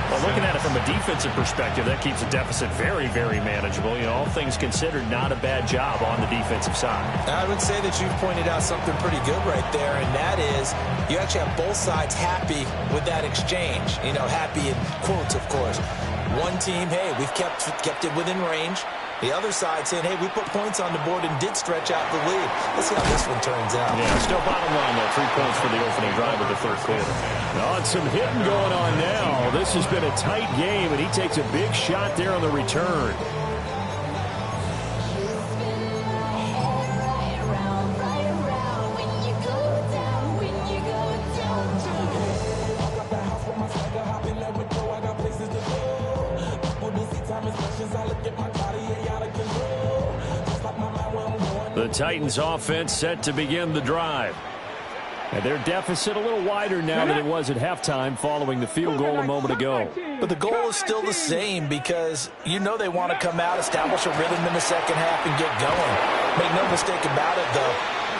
Speaker 1: Well, looking at it from a defensive perspective, that keeps the deficit very, very manageable. You know, all things considered, not a bad job on the defensive side.
Speaker 5: I would say that you've pointed out something pretty good right there, and that is you actually have both sides happy with that exchange. You know, happy in quotes, of course. One team, hey, we've kept it within range. The other side saying, hey, we put points on the board and did stretch out the lead. Let's see how this one turns out.
Speaker 1: Yeah, still bottom line, though. 3 points for the opening drive of the third quarter.
Speaker 2: Oh, and some hitting going on now. This has been a tight game, and he takes a big shot there on the return. The Titans offense set to begin the drive. And their deficit a little wider now than it was at halftime following the field goal a moment ago.
Speaker 5: But the goal is still the same because you know they want to come out, establish a rhythm in the second half, and get going. Make no mistake about it, though.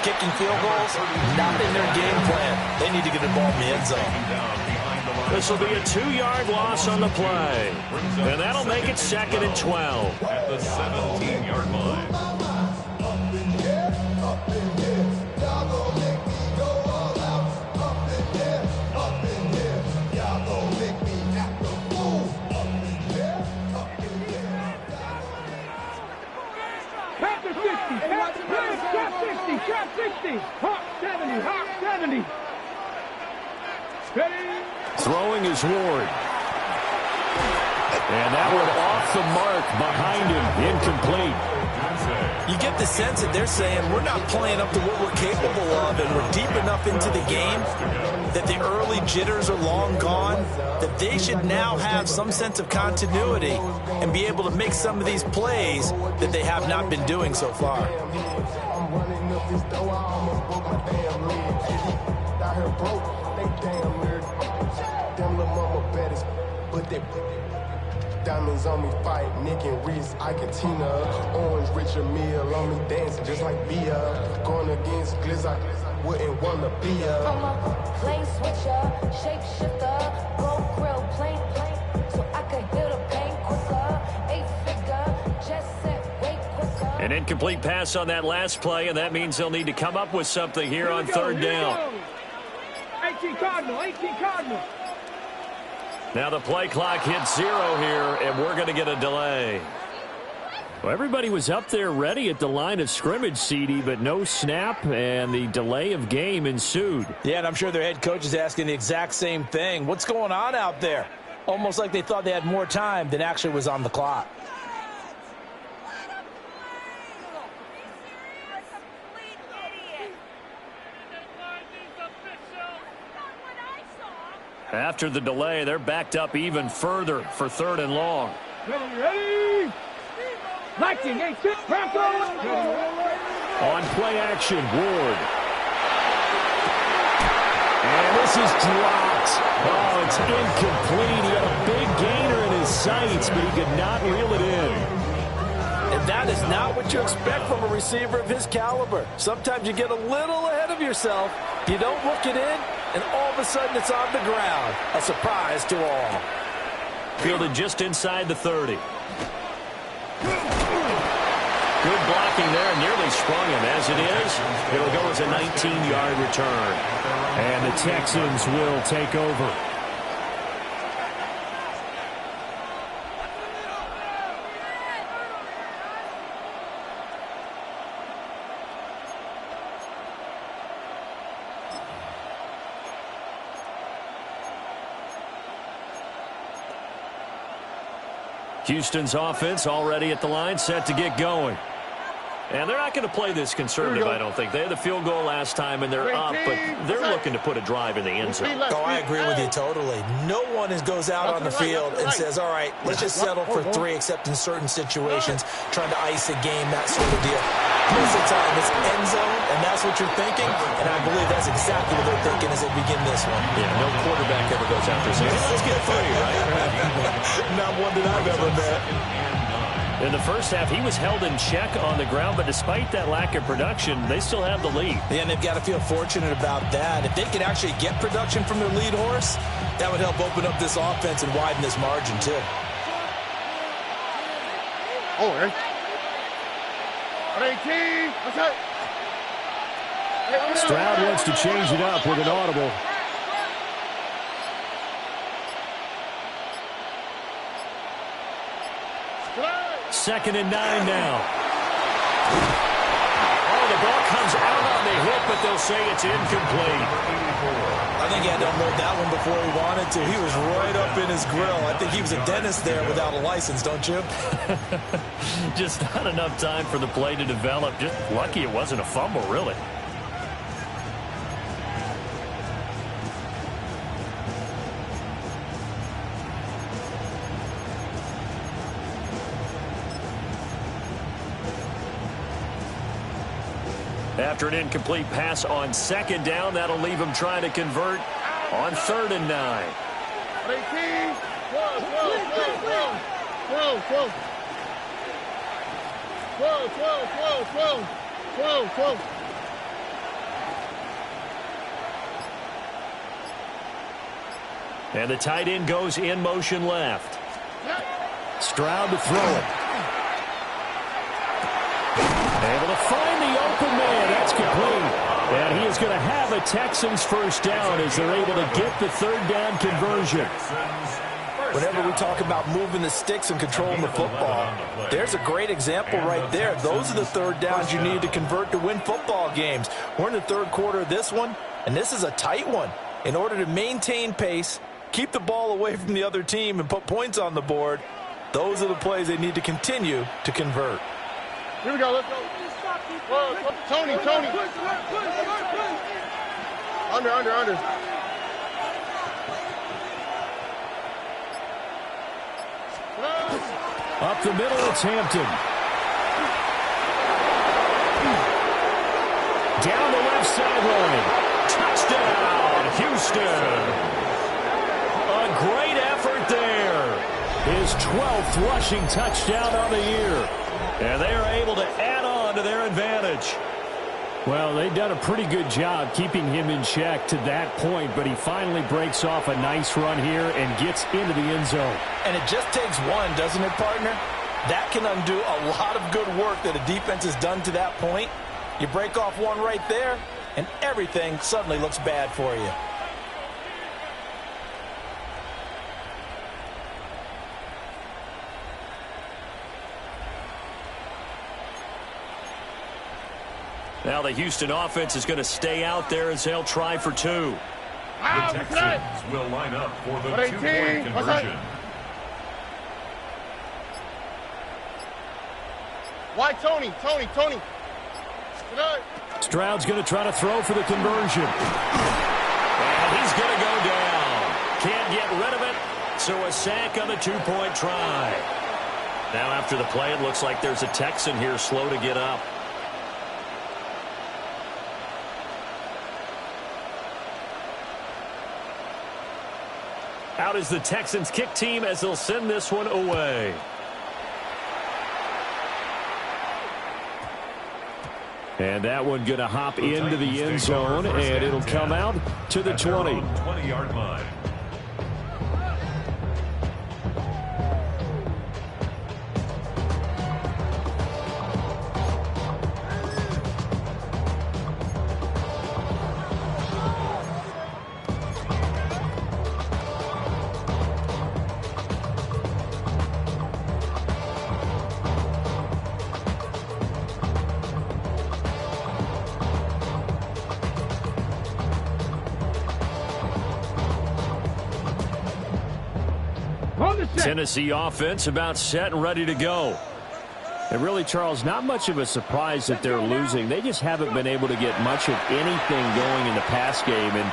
Speaker 5: Kicking field goals, not in their game plan. They need to get the ball in the end zone.
Speaker 1: This will be a 2-yard loss on the play. And that'll make it 2nd and 12.
Speaker 7: At the 17-yard line.
Speaker 6: Trap 60. Hawk 70. Hawk 70. Ready?
Speaker 2: Throwing is Ward. And that one off the mark behind him. Incomplete.
Speaker 5: You get the sense that they're saying we're not playing up to what we're capable of, and we're deep enough into the game that the early jitters are long gone, that they should now have some sense of continuity and be able to make some of these plays that they have not been doing so far.
Speaker 8: Diamonds on me fight, Nick and Reese, Ike and Tina. Orange Richard Mill on me dancing just like Bia. Going against Glizz, I wouldn't want to be a.
Speaker 9: I'm a lane switcher, shape shifter, go grill, plain, so I could hear the pain quicker. 8-figure, just set, way quicker.
Speaker 1: An incomplete pass on that last play, and that means they'll need to come up with something here on third down.
Speaker 6: 18 Cardinal, 18 Cardinal.
Speaker 1: Now the play clock hits 0 here, and we're going to get a delay.
Speaker 2: Well, everybody was up there ready at the line of scrimmage, CD, but no snap, and the delay of game ensued.
Speaker 5: Yeah, and I'm sure their head coach is asking the exact same thing. What's going on out there? Almost like they thought they had more time than actually was on the clock.
Speaker 1: After the delay, they're backed up even further for 3rd and long.
Speaker 6: Ready? Lightning, 8 Broncos.
Speaker 2: On play action, Ward. And this is dropped. Oh, it's incomplete. He had a big gainer in his sights, but he could not reel it in.
Speaker 5: And that is not what you expect from a receiver of his caliber. Sometimes you get a little ahead of yourself. You don't look it in, and all of a sudden it's on the ground. A surprise to all.
Speaker 1: Fielded just inside the 30. Good blocking there, nearly sprung him. As it is, it'll go as a 19-yard return.
Speaker 2: And the Texans will take over.
Speaker 1: Houston's offense already at the line, set to get going. And they're not going to play this conservative, I don't think. They had the field goal last time, and they're up, but they're looking to put a drive in the end zone.
Speaker 5: Oh, I agree with you totally. No one goes out on the field and says, all right, let's just settle for 3, except in certain situations, trying to ice a game, that sort of deal. Most of the time, it's end zone, and that's what you're thinking, and I believe that's exactly what they're thinking as they begin this one.
Speaker 1: Yeah, no quarterback ever goes after saying, let's get 3, right?
Speaker 5: Not one that I've ever met.
Speaker 2: In the first half, he was held in check on the ground, but despite that lack of production, they still have the lead.
Speaker 5: Yeah, and they've got to feel fortunate about that. If they can actually get production from their lead horse, that would help open up this offense and widen this margin, too.
Speaker 4: Oh, right. 18. Outside.
Speaker 2: Stroud wants to change it up with an audible. Second and 9 now. Oh, the ball comes out on the hit, but they'll say it's incomplete.
Speaker 5: I think he had to unload that one before he wanted to. He was right up in his grill. I think he was a dentist there without a license, don't you?
Speaker 2: Just not enough time for the play to develop. Just lucky it wasn't a fumble, really. After an incomplete pass on second down, that'll leave him trying to convert on 3rd and 9.
Speaker 4: 18. Whoa.
Speaker 2: And the tight end goes in motion left. Stroud to throw it. Able to find the open man. That's complete. And he is going to have a Texans first down as they're able to get the 3rd down conversion.
Speaker 5: Whenever we talk about moving the sticks and controlling the football, there's a great example right there. Those are the 3rd downs you need to convert to win football games. We're in the 3rd quarter of this one, and this is a tight one. In order to maintain pace, keep the ball away from the other team, and put points on the board, those are the plays they need to continue to convert.
Speaker 4: Here we go. Let's go. Whoa, Tony. Under.
Speaker 2: Up the middle, it's Hampton. Down the left sideline. Touchdown, Houston. A great effort there. His 12th rushing touchdown on the year. And they are able to add on to their advantage. Well, they've done a pretty good job keeping him in check to that point, but he finally breaks off a nice run here and gets into the end zone.
Speaker 5: And it just takes one, doesn't it, partner? That can undo a lot of good work that a defense has done to that point. You break off one right there, and everything suddenly looks bad for you.
Speaker 2: Now the Houston offense is going to stay out there as they'll try for 2.
Speaker 7: The Texans will line up for the 2-point conversion.
Speaker 4: Why Tony?
Speaker 2: Stroud's going to try to throw for the conversion. And he's going to go down. Can't get rid of it, so a sack on the 2-point try. Now after the play, it looks like there's a Texan here slow to get up. Out is the Texans kick team as they'll send this one away. And that one going to hop into the end zone, and it'll come out to the 20.
Speaker 7: 20-yard line.
Speaker 2: Tennessee offense about set and ready to go. And really, Charles, not much of a surprise that they're losing. They just haven't been able to get much of anything going in the pass game. And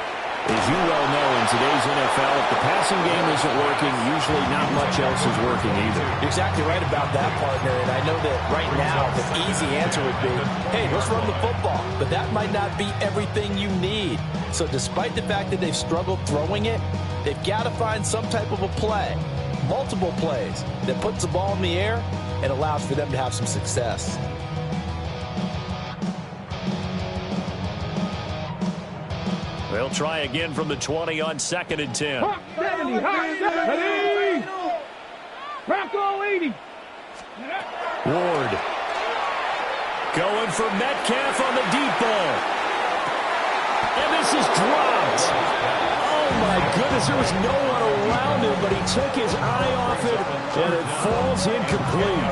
Speaker 2: as you well know, in today's NFL, if the passing game isn't working, usually not much else is working either.
Speaker 5: You're exactly right about that, partner. And I know that right now the easy answer would be, hey, let's run the football. But that might not be everything you need. So despite the fact that they've struggled throwing it, they've got to find some type of a play. multiple plays that puts the ball in the air and allows for them to have some success.
Speaker 2: They'll try again from the 20 on 2nd and 10.
Speaker 6: Hawk 70, Hawk 70. Bronco 80.
Speaker 2: Ward going for Metcalf on the deep ball. And this is dropped. Oh, my goodness, there was no one around him, but he took his eye off it, and it falls incomplete.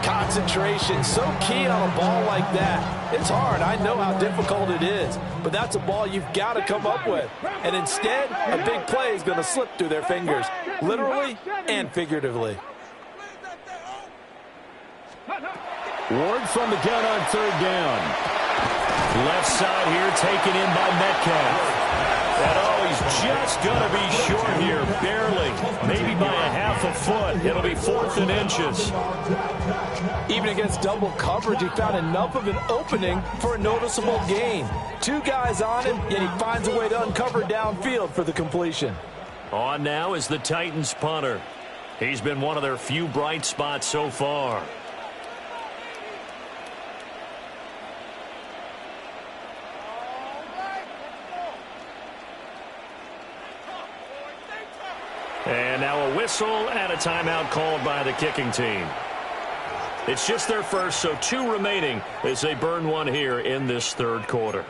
Speaker 5: Concentration, so key on a ball like that. It's hard. I know how difficult it is, but that's a ball you've got to come up with. And instead, a big play is going to slip through their fingers, literally and figuratively.
Speaker 2: Ward from the gun on 3rd down. Left side here taken in by Metcalf. And he's just going to be short here, barely. Maybe by a half a foot. It'll be 4th and inches.
Speaker 5: Even against double coverage, he found enough of an opening for a noticeable gain. 2 guys on him, yet he finds a way to uncover downfield for the completion.
Speaker 2: On now is the Titans punter. He's been one of their few bright spots so far. And now a whistle and a timeout called by the kicking team. It's just their first, so 2 remaining as they burn one here in this 3rd quarter.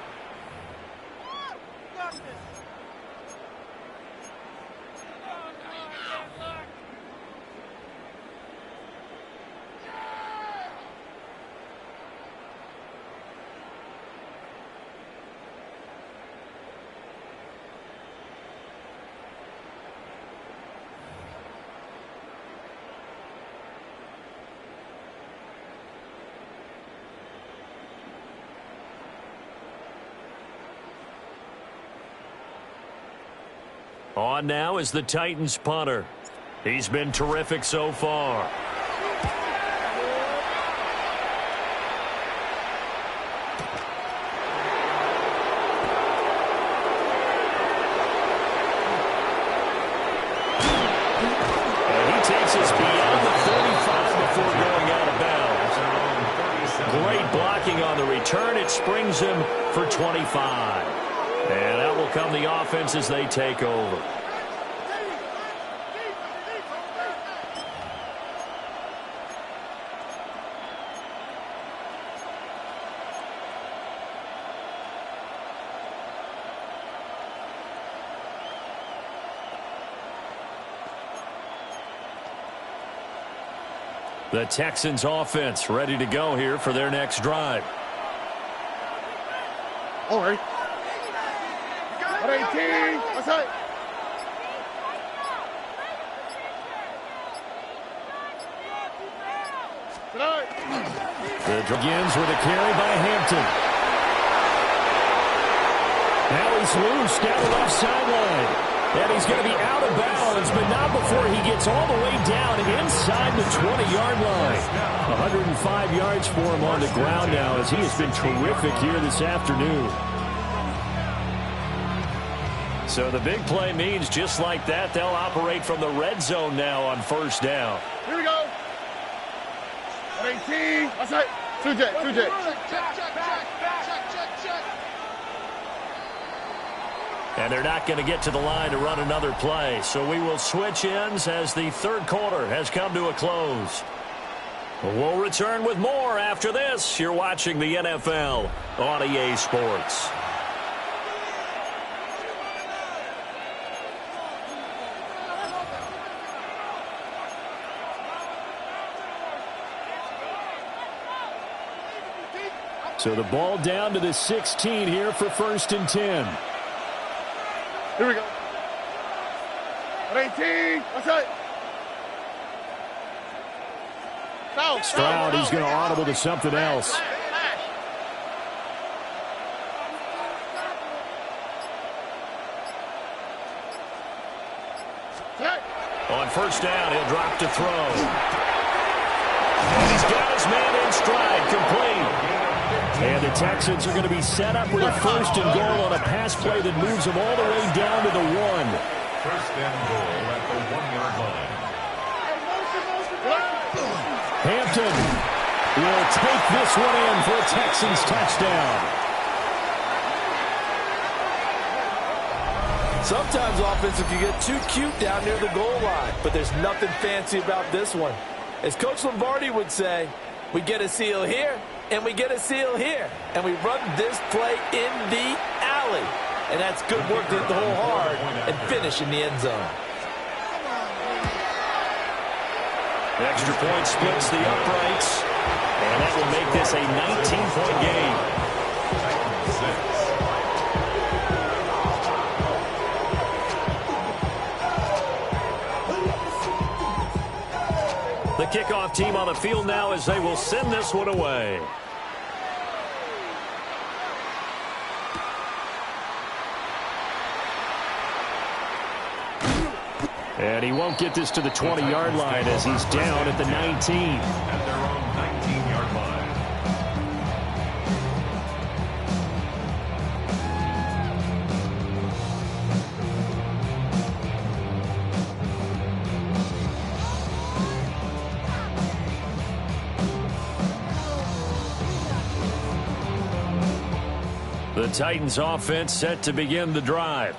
Speaker 2: On now is the Titans punter. He's been terrific so far. And he takes us beyond the 35 before going out of bounds. Great blocking on the return. It springs him for 25. And that will come the offense as they take over. The Texans offense ready to go here for their next drive.
Speaker 4: All right. 18. What's up?
Speaker 2: The begins with a carry by Hampton. Now he's loose down the left sideline. And he's going to be out of bounds, but not before he gets all the way down inside the 20-yard line. 105 yards for him on the ground now as he has been terrific here this afternoon. So the big play means just like that, they'll operate from the red zone now on 1st down.
Speaker 4: Here we go. 18. That's right. 2 jet.
Speaker 2: And they're not going to get to the line to run another play. So we will switch ends as the 3rd quarter has come to a close. We'll return with more after this. You're watching the NFL on EA Sports. So the ball down to the 16 here for 1st and 10.
Speaker 4: Here we go. 18. What's up?
Speaker 2: Stroud, he's going to audible to something else. On 1st down, he'll drop to throw. And he's got his man in stride, complete. And the Texans are going to be set up with a 1st and goal on a pass play that moves them all the way down to the 1.
Speaker 7: 1st and goal at the 1-yard line.
Speaker 2: Hampton will take this one in for a Texans touchdown.
Speaker 5: Sometimes offense can get too cute down near the goal line, but there's nothing fancy about this one. As Coach Lombardi would say, we get a seal here, and we get a seal here, and we run this play in the alley. And that's good work to hit the hole hard and finish in the end zone.
Speaker 2: The extra point splits the uprights, and that will make this a 19-point game. The kickoff team on the field now as they will send this one away. And he won't get this to the 20-yard line as he's down at the 19.
Speaker 7: At their own 19-yard line.
Speaker 2: The Titans offense set to begin the drive.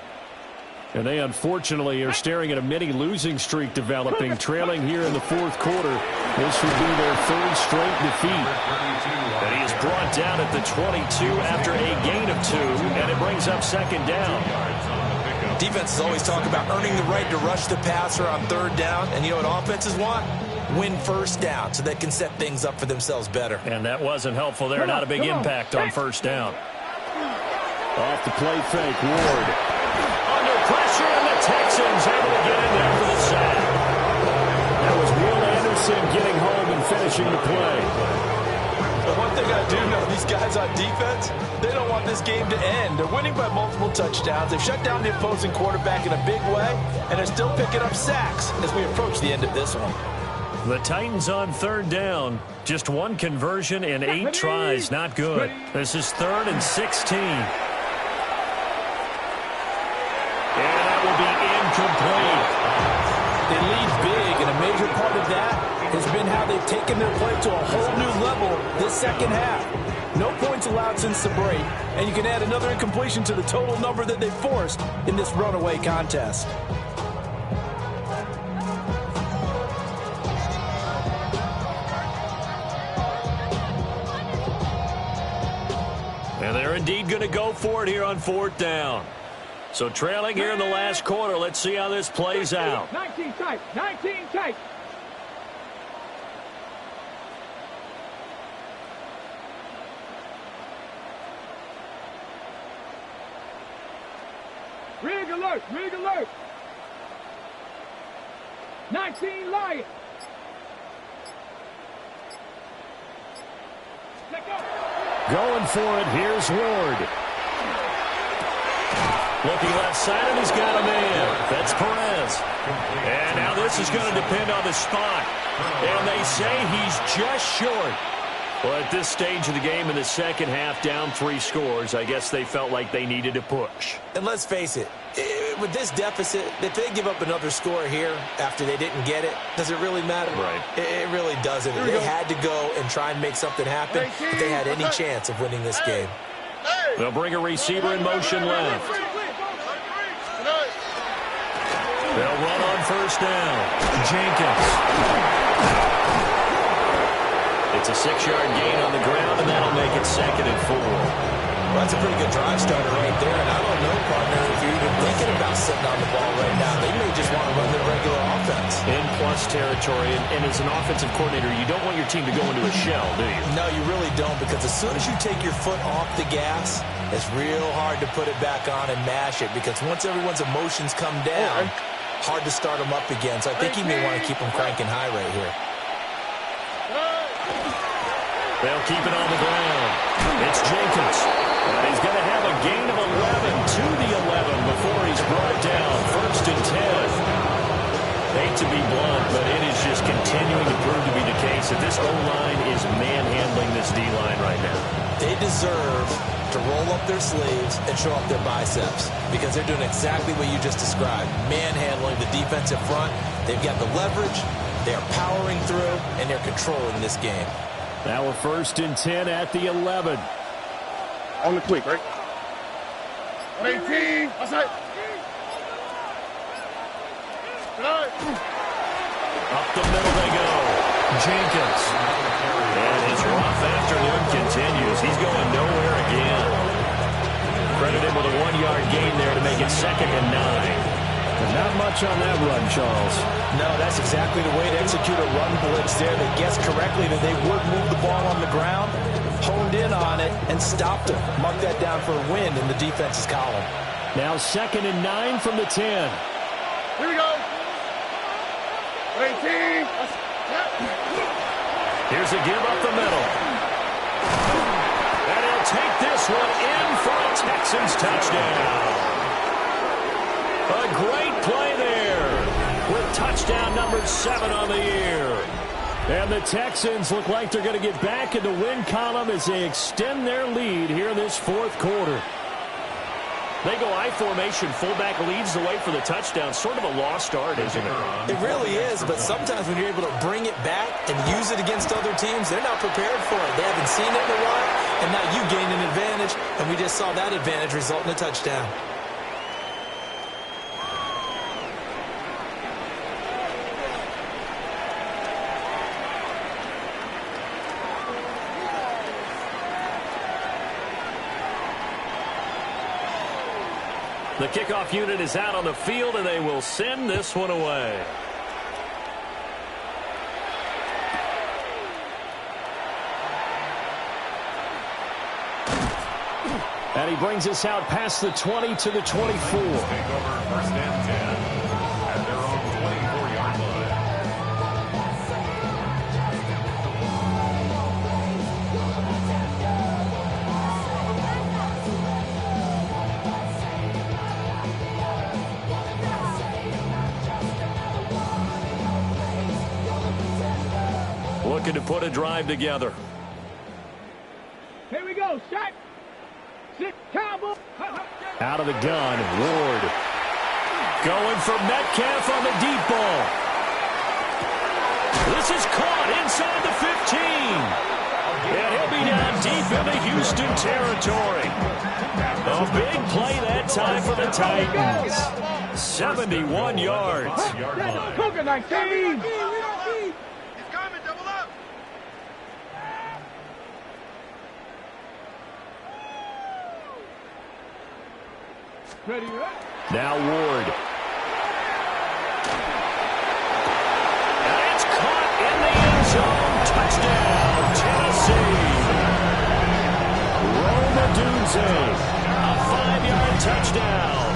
Speaker 2: And they unfortunately are staring at a mini losing streak developing, trailing here in the fourth quarter. This would be their third straight defeat.
Speaker 1: And he is brought down at the 22 after a gain of 2, and it brings up second down.
Speaker 5: Defenses always talk about earning the right to rush the passer on third down, and you know what offenses want? Win first down so they can set things up for themselves better.
Speaker 2: And that wasn't helpful there. Not a big impact on first down. Off the play fake, Ward.
Speaker 1: Under pressure, and the Texans able to get in there for the sack.
Speaker 2: That was Will Anderson getting home and finishing the play.
Speaker 5: But one thing I do know, these guys on defense, they don't want this game to end. They're winning by multiple touchdowns. They've shut down the opposing quarterback in a big way, and they're still picking up sacks as we approach the end of this one.
Speaker 2: The Titans on third down. Just one conversion in 8 tries. Not good. This is 3rd and 16.
Speaker 1: Will be incomplete.
Speaker 5: They lead big, and a major part of that has been how they've taken their play to a whole new level this second half. No points allowed since the break, and you can add another incompletion to the total number that they forced in this runaway contest.
Speaker 1: And they're indeed going to go for it here on 4th down. So trailing here in the last quarter, let's see how this plays out.
Speaker 6: 19 tight, 19 tight. Rig alert, rig alert. 19 Lion. Let go.
Speaker 2: Going for it, here's Ward.
Speaker 1: Looking left side, and he's got a man. That's Perez. And now this is going to depend on the spot. And they say he's just short. Well, at this stage of the game in the second half, down 3 scores, I guess they felt like they needed to push.
Speaker 5: And let's face it, with this deficit, if they give up another score here after they didn't get it, does it really matter?
Speaker 1: Right.
Speaker 5: It really doesn't. They had to go and try and make something happen if they had any chance of winning this game.
Speaker 1: They'll bring a receiver in motion left. They'll run on first down. Jenkins. It's a 6-yard gain on the ground, and that'll make it 2nd and 4.
Speaker 5: Well, that's a pretty good drive starter right there, and I don't know, partner, if you're even thinking about sitting on the ball right now. They may just want to run their regular offense.
Speaker 1: In plus territory, and as an offensive coordinator, you don't want your team to go into a shell, do you?
Speaker 5: No, you really don't, because as soon as you take your foot off the gas, it's real hard to put it back on and mash it, because once everyone's emotions come down, hard to start them up again. So I think he may want to keep them cranking high right here.
Speaker 1: They'll keep it on the ground. It's Jenkins. And he's going to have a gain of 11 to the 11 before he's brought down. 1st and 10. Hate to be blunt, but it is just continuing to prove to be the case that this O-line is manhandling this D-line right now.
Speaker 5: They deserve to roll up their sleeves and show up their biceps because they're doing exactly what you just described, manhandling the defensive front. They've got the leverage, they are powering through, and they're controlling this game.
Speaker 2: Now a 1st and 10 at the 11.
Speaker 4: On the quick, right? 18. Outside.
Speaker 1: Up the middle they go. Jenkins. And his rough afternoon continues. He's going nowhere again. Credit him with a 1-yard gain there to make it 2nd and 9.
Speaker 2: But not much on that run, Charles.
Speaker 5: No, that's exactly the way to execute a run blitz there. They guessed correctly that they would move the ball on the ground, honed in on it, and stopped them. Mark that down for a win in the defense's column.
Speaker 2: Now 2nd and 9 from the 10.
Speaker 4: Here we go. 18.
Speaker 1: Here's a give up the middle. And he'll take this one in for a Texans touchdown. A great play there with touchdown number 7 on the year.
Speaker 2: And the Texans look like they're going to get back in the win column as they extend their lead here in this 4th quarter.
Speaker 1: They go I formation. Fullback leads the way for the touchdown. Sort of a lost art, isn't it?
Speaker 5: It really is, but sometimes when you're able to bring it back and use it against other teams, they're not prepared for it. They haven't seen it in a while, and now you gain an advantage, and we just saw that advantage result in a touchdown.
Speaker 1: The kickoff unit is out on the field, and they will send this one away.
Speaker 2: And he brings us out past the 20 to the 24.
Speaker 7: Take over 1st and 10 at their own 24-yard line.
Speaker 1: Looking to put a drive together.
Speaker 6: Here we go. Shot. Sit. Cowboy.
Speaker 2: Out of the gun, Ward.
Speaker 1: Going for Metcalf on the deep ball. This is caught inside the 15. And he'll be down deep into Houston territory. A big play that time for the Titans. 71 yards.
Speaker 6: Cougar 19. Ready, right?
Speaker 2: Now Ward.
Speaker 1: And it's caught in the end zone. Touchdown, Tennessee.
Speaker 2: Roma Dunze.
Speaker 1: A 5-yard touchdown.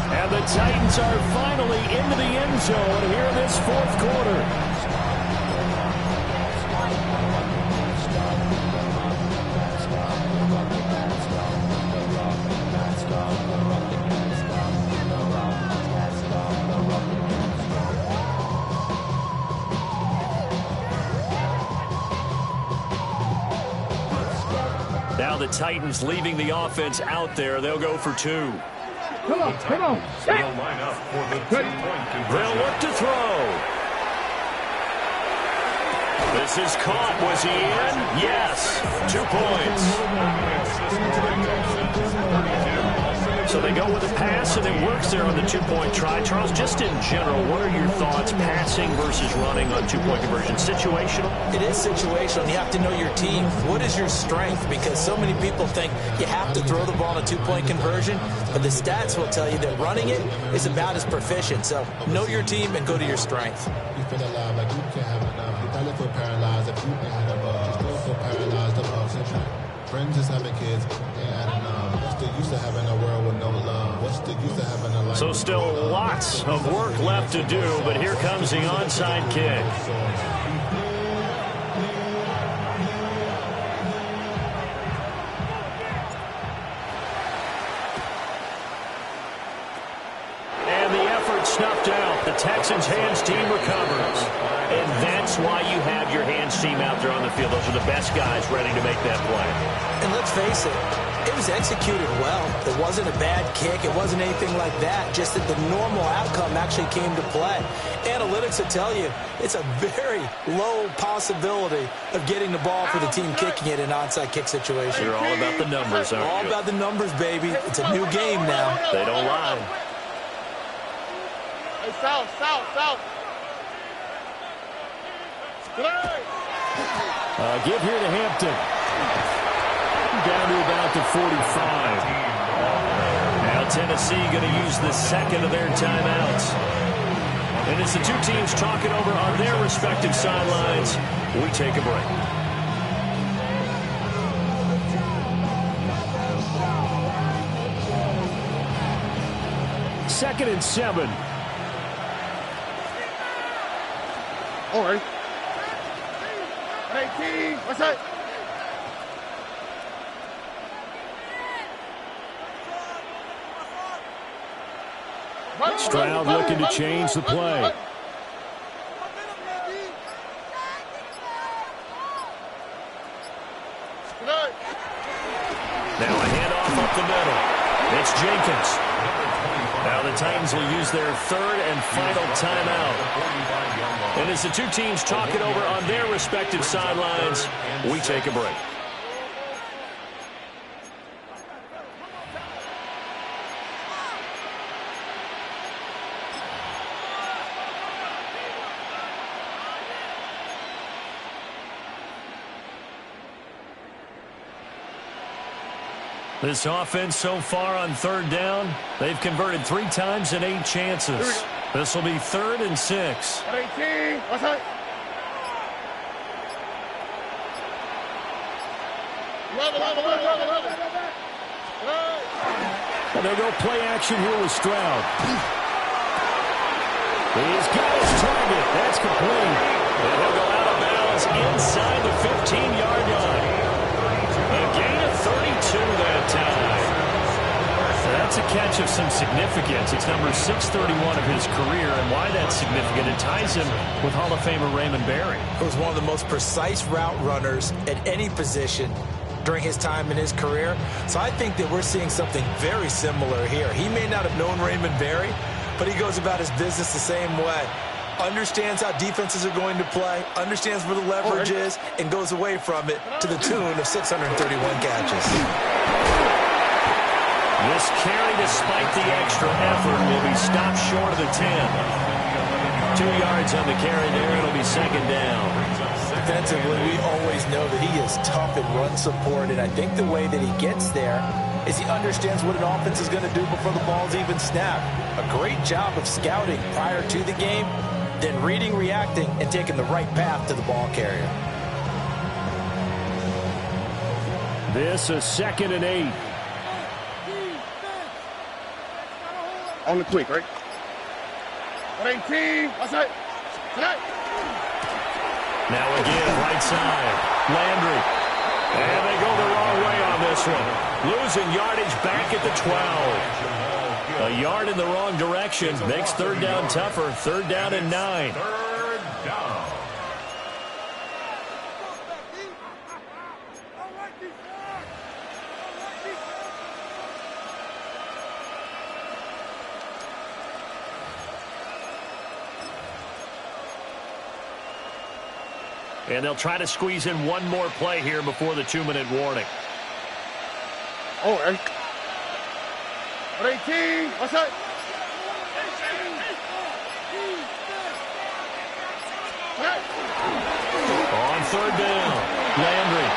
Speaker 2: And the Titans are finally into the end zone here in this 4th quarter.
Speaker 1: Now the Titans leaving the offense out there. They'll go for 2.
Speaker 6: Come on, come on.
Speaker 7: They'll line up for the 2-point conversion.
Speaker 1: They'll look to throw. This is caught. Was he in? Yes. 2 points. So they go with a pass, and it works there on the 2-point try. Charles, just in general, what are your thoughts passing versus running on 2-point conversion? Situational?
Speaker 5: It is situational. You have to know your team. What is your strength? Because so many people think you have to throw the ball in a 2-point conversion, but the stats will tell you that running it is about as proficient. So know your team and go to your strength.
Speaker 10: You feel alive like you can't have enough. You probably feel paralyzed if you ain't had above. You still feel paralyzed above. Friends just having kids ain't adding up. What's the use of having a world with no love? What's the use of having a life?
Speaker 1: So still lots of work left to do, but here comes the onside kick. And the effort snuffed out. The Texans hands team recovers. And that's why you have your hands team out there on the field. Those are the best guys ready to make that play.
Speaker 5: And let's face it, It was executed well. It wasn't a bad kick. It wasn't anything like that. Just that the normal outcome actually came to play. Analytics will tell you it's a very low possibility of getting the ball for the team kicking it in an onside kick situation.
Speaker 1: You're all about the numbers, aren't you?
Speaker 5: All about the numbers, baby. It's a new game now.
Speaker 1: They don't lie.
Speaker 4: Hey, south.
Speaker 2: Give here to Hampton. Down to about the 45.
Speaker 1: Now Tennessee going to use the second of their timeouts. And as the two teams talk it over on their respective sidelines, we take a break.
Speaker 2: Second and 7.
Speaker 4: All right. 18. What's that?
Speaker 2: Stroud looking to change the play.
Speaker 1: Now a handoff up the middle. It's Jenkins. Now the Titans will use their third and final timeout. And as the two teams talk it over on their respective sidelines, we take a break. This offense so far on third down, they've converted 3 times in 8 chances. This will be 3rd and 6.
Speaker 4: 18. What's that?
Speaker 2: And they'll go play action here with Stroud. He's got his target. That's complete.
Speaker 1: And he'll go out of bounds inside the 15-yard line. A gain of 32 that time. That's a catch of some significance. It's number 631 of his career, and why that's significant, it ties him with Hall of Famer Raymond Berry.
Speaker 5: He was one of the most precise route runners at any position during his time in his career. So I think that we're seeing something very similar here. He may not have known Raymond Berry, but he goes about his business the same way. Understands how defenses are going to play, understands where the leverage is, and goes away from it to the tune of 631 catches.
Speaker 1: This carry, despite the extra effort, will be stopped short of the 10. 2 yards on the carry there. It'll be second down.
Speaker 5: Defensively, we always know that he is tough in run support, and I think the way that he gets there is he understands what an offense is going to do before the ball's even snapped. A great job of scouting prior to the game, then reading, reacting, and taking the right path to the ball carrier.
Speaker 2: This is 2nd and 8.
Speaker 4: On the quick, right? 18. What's that?
Speaker 1: Now again, right side. Landry. And they go the wrong way on this one. Losing yardage back at the 12. A yard in the wrong direction makes third down tougher. 3rd down and 9.
Speaker 7: 3rd down.
Speaker 1: And they'll try to squeeze in one more play here before the 2-minute warning.
Speaker 4: All right. 18. What's that?
Speaker 1: On 3rd down, Landry.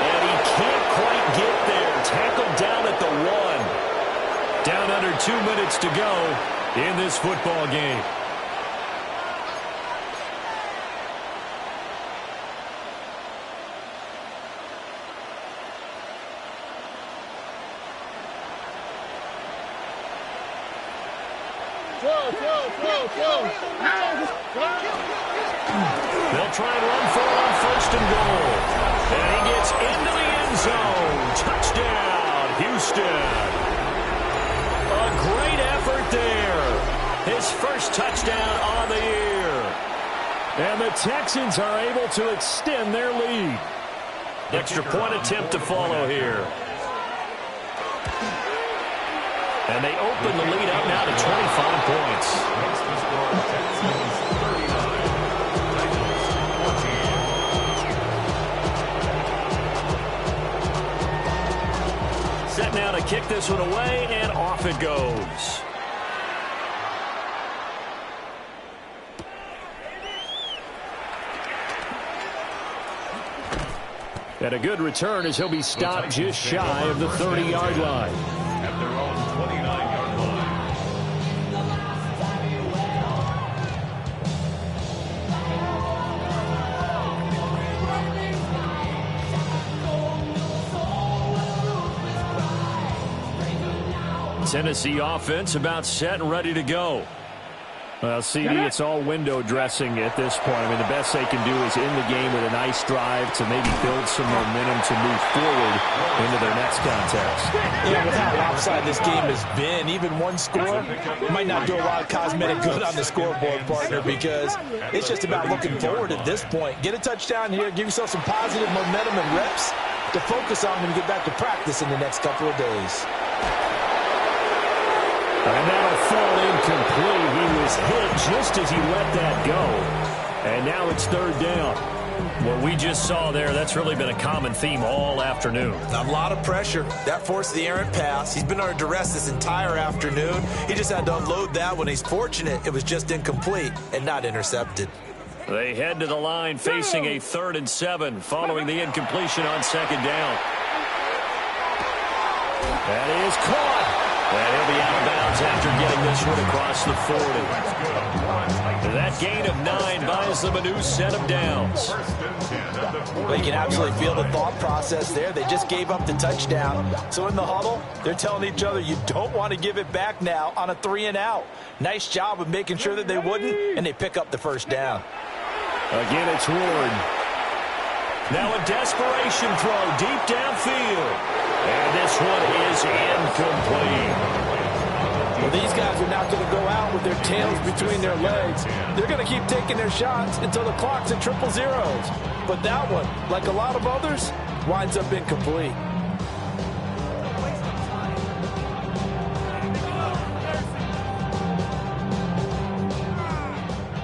Speaker 1: And he can't quite get there. Tackled down at the 1. Down under 2 minutes to go in this football game. They'll try and run for it on 1st and goal. And he gets into the end zone. Touchdown, Houston. A great effort there. His first touchdown on the year.
Speaker 2: And the Texans are able to extend their lead.
Speaker 1: Extra point attempt to follow here. And they open the lead up now to 25 points.
Speaker 7: Makes the score Texans 39, Titans 14.
Speaker 1: Set now to kick this one away, and off it goes. And a good return as he'll be stopped just shy of the 30-yard line.
Speaker 7: At their own 29-yard line.
Speaker 1: Tennessee offense about set and ready to go. Well, CD, it's all window dressing at this point. I mean, the best they can do is in the game with a nice drive to maybe build some momentum to move forward into their next contest.
Speaker 5: Yeah, with how lopsided this game has been, even one score might not do a lot of cosmetic good on the scoreboard, partner, because it's just about looking forward at this point. Get a touchdown here, give yourself some positive momentum and reps to focus on when you get back to practice in the next couple of days.
Speaker 1: And that'll fall incomplete. He was hit just as he let that go. And now it's third down. What we just saw there, that's really been a common theme all afternoon.
Speaker 5: A lot of pressure. That forced the errant pass. He's been under duress this entire afternoon. He just had to unload that one. He's fortunate it was just incomplete and not intercepted.
Speaker 1: They head to the line facing a 3rd and 7 following the incompletion on 2nd down. That is caught. And he'll be out of bounds after getting this one across the 40. That gain of 9 buys them a new set of downs.
Speaker 5: Well, you can absolutely feel the thought process there. They just gave up the touchdown. So in the huddle, they're telling each other, you don't want to give it back now on a 3-and-out. Nice job of making sure that they wouldn't, and they pick up the first down.
Speaker 1: Again, it's Ward. Now a desperation throw deep downfield. And this one is incomplete.
Speaker 5: Well, these guys are not going to go out with their tails between their legs. They're going to keep taking their shots until the clock's at 000. But that one, like a lot of others, winds up incomplete.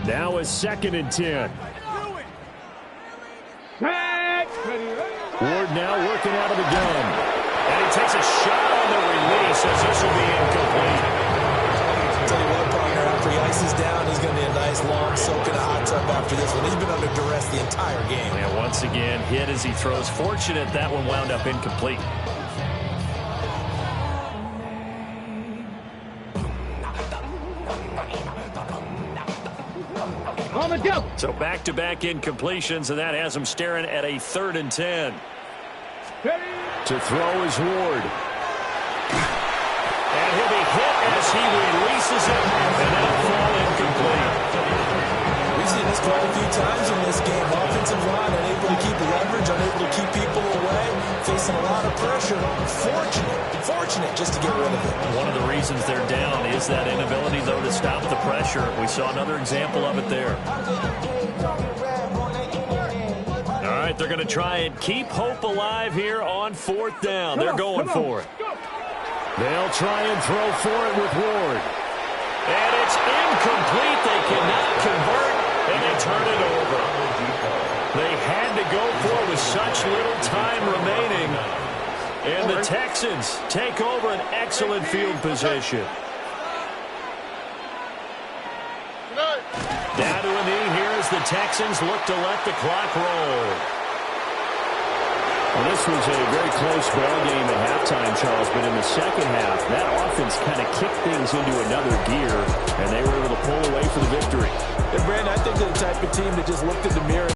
Speaker 2: Now a 2nd and 10. Ward now working out of the gun.
Speaker 1: And he takes a shot on the release as this will be incomplete.
Speaker 5: I'll tell you what, partner, after he ices down, he's going to be a nice long soak in a hot tub after this one. He's been under duress the entire game.
Speaker 1: And once again, hit as he throws. Fortunate that one wound up incomplete. So back-to-back incompletions, and that has him staring at a 3rd and 10.
Speaker 2: To throw is Ward.
Speaker 1: And he'll be hit as he releases it, and that'll fall incomplete.
Speaker 5: We've seen this quite a few times in this game. Offensive line unable to keep leverage, unable to keep people away, facing a lot of pressure. Fortunate just to get rid of it.
Speaker 1: One of the reasons they're down is that inability, though, to stop the pressure. We saw another example of it there. All right, they're going to try and keep hope alive here on 4th down. They're going for it.
Speaker 2: They'll try and throw for it with Ward.
Speaker 1: And it's incomplete. They cannot convert, and they turn it over. They had to go for it with such little time remaining. And the Texans take over an excellent field position. Down to a knee here as the Texans look to let the clock roll.
Speaker 2: Well, this was a very close ball game at halftime, Charles, but in the second half, that offense kind of kicked things into another gear, and they were able to pull away for the victory.
Speaker 5: And, Brandon, I think they're the type of team that just looked in the mirror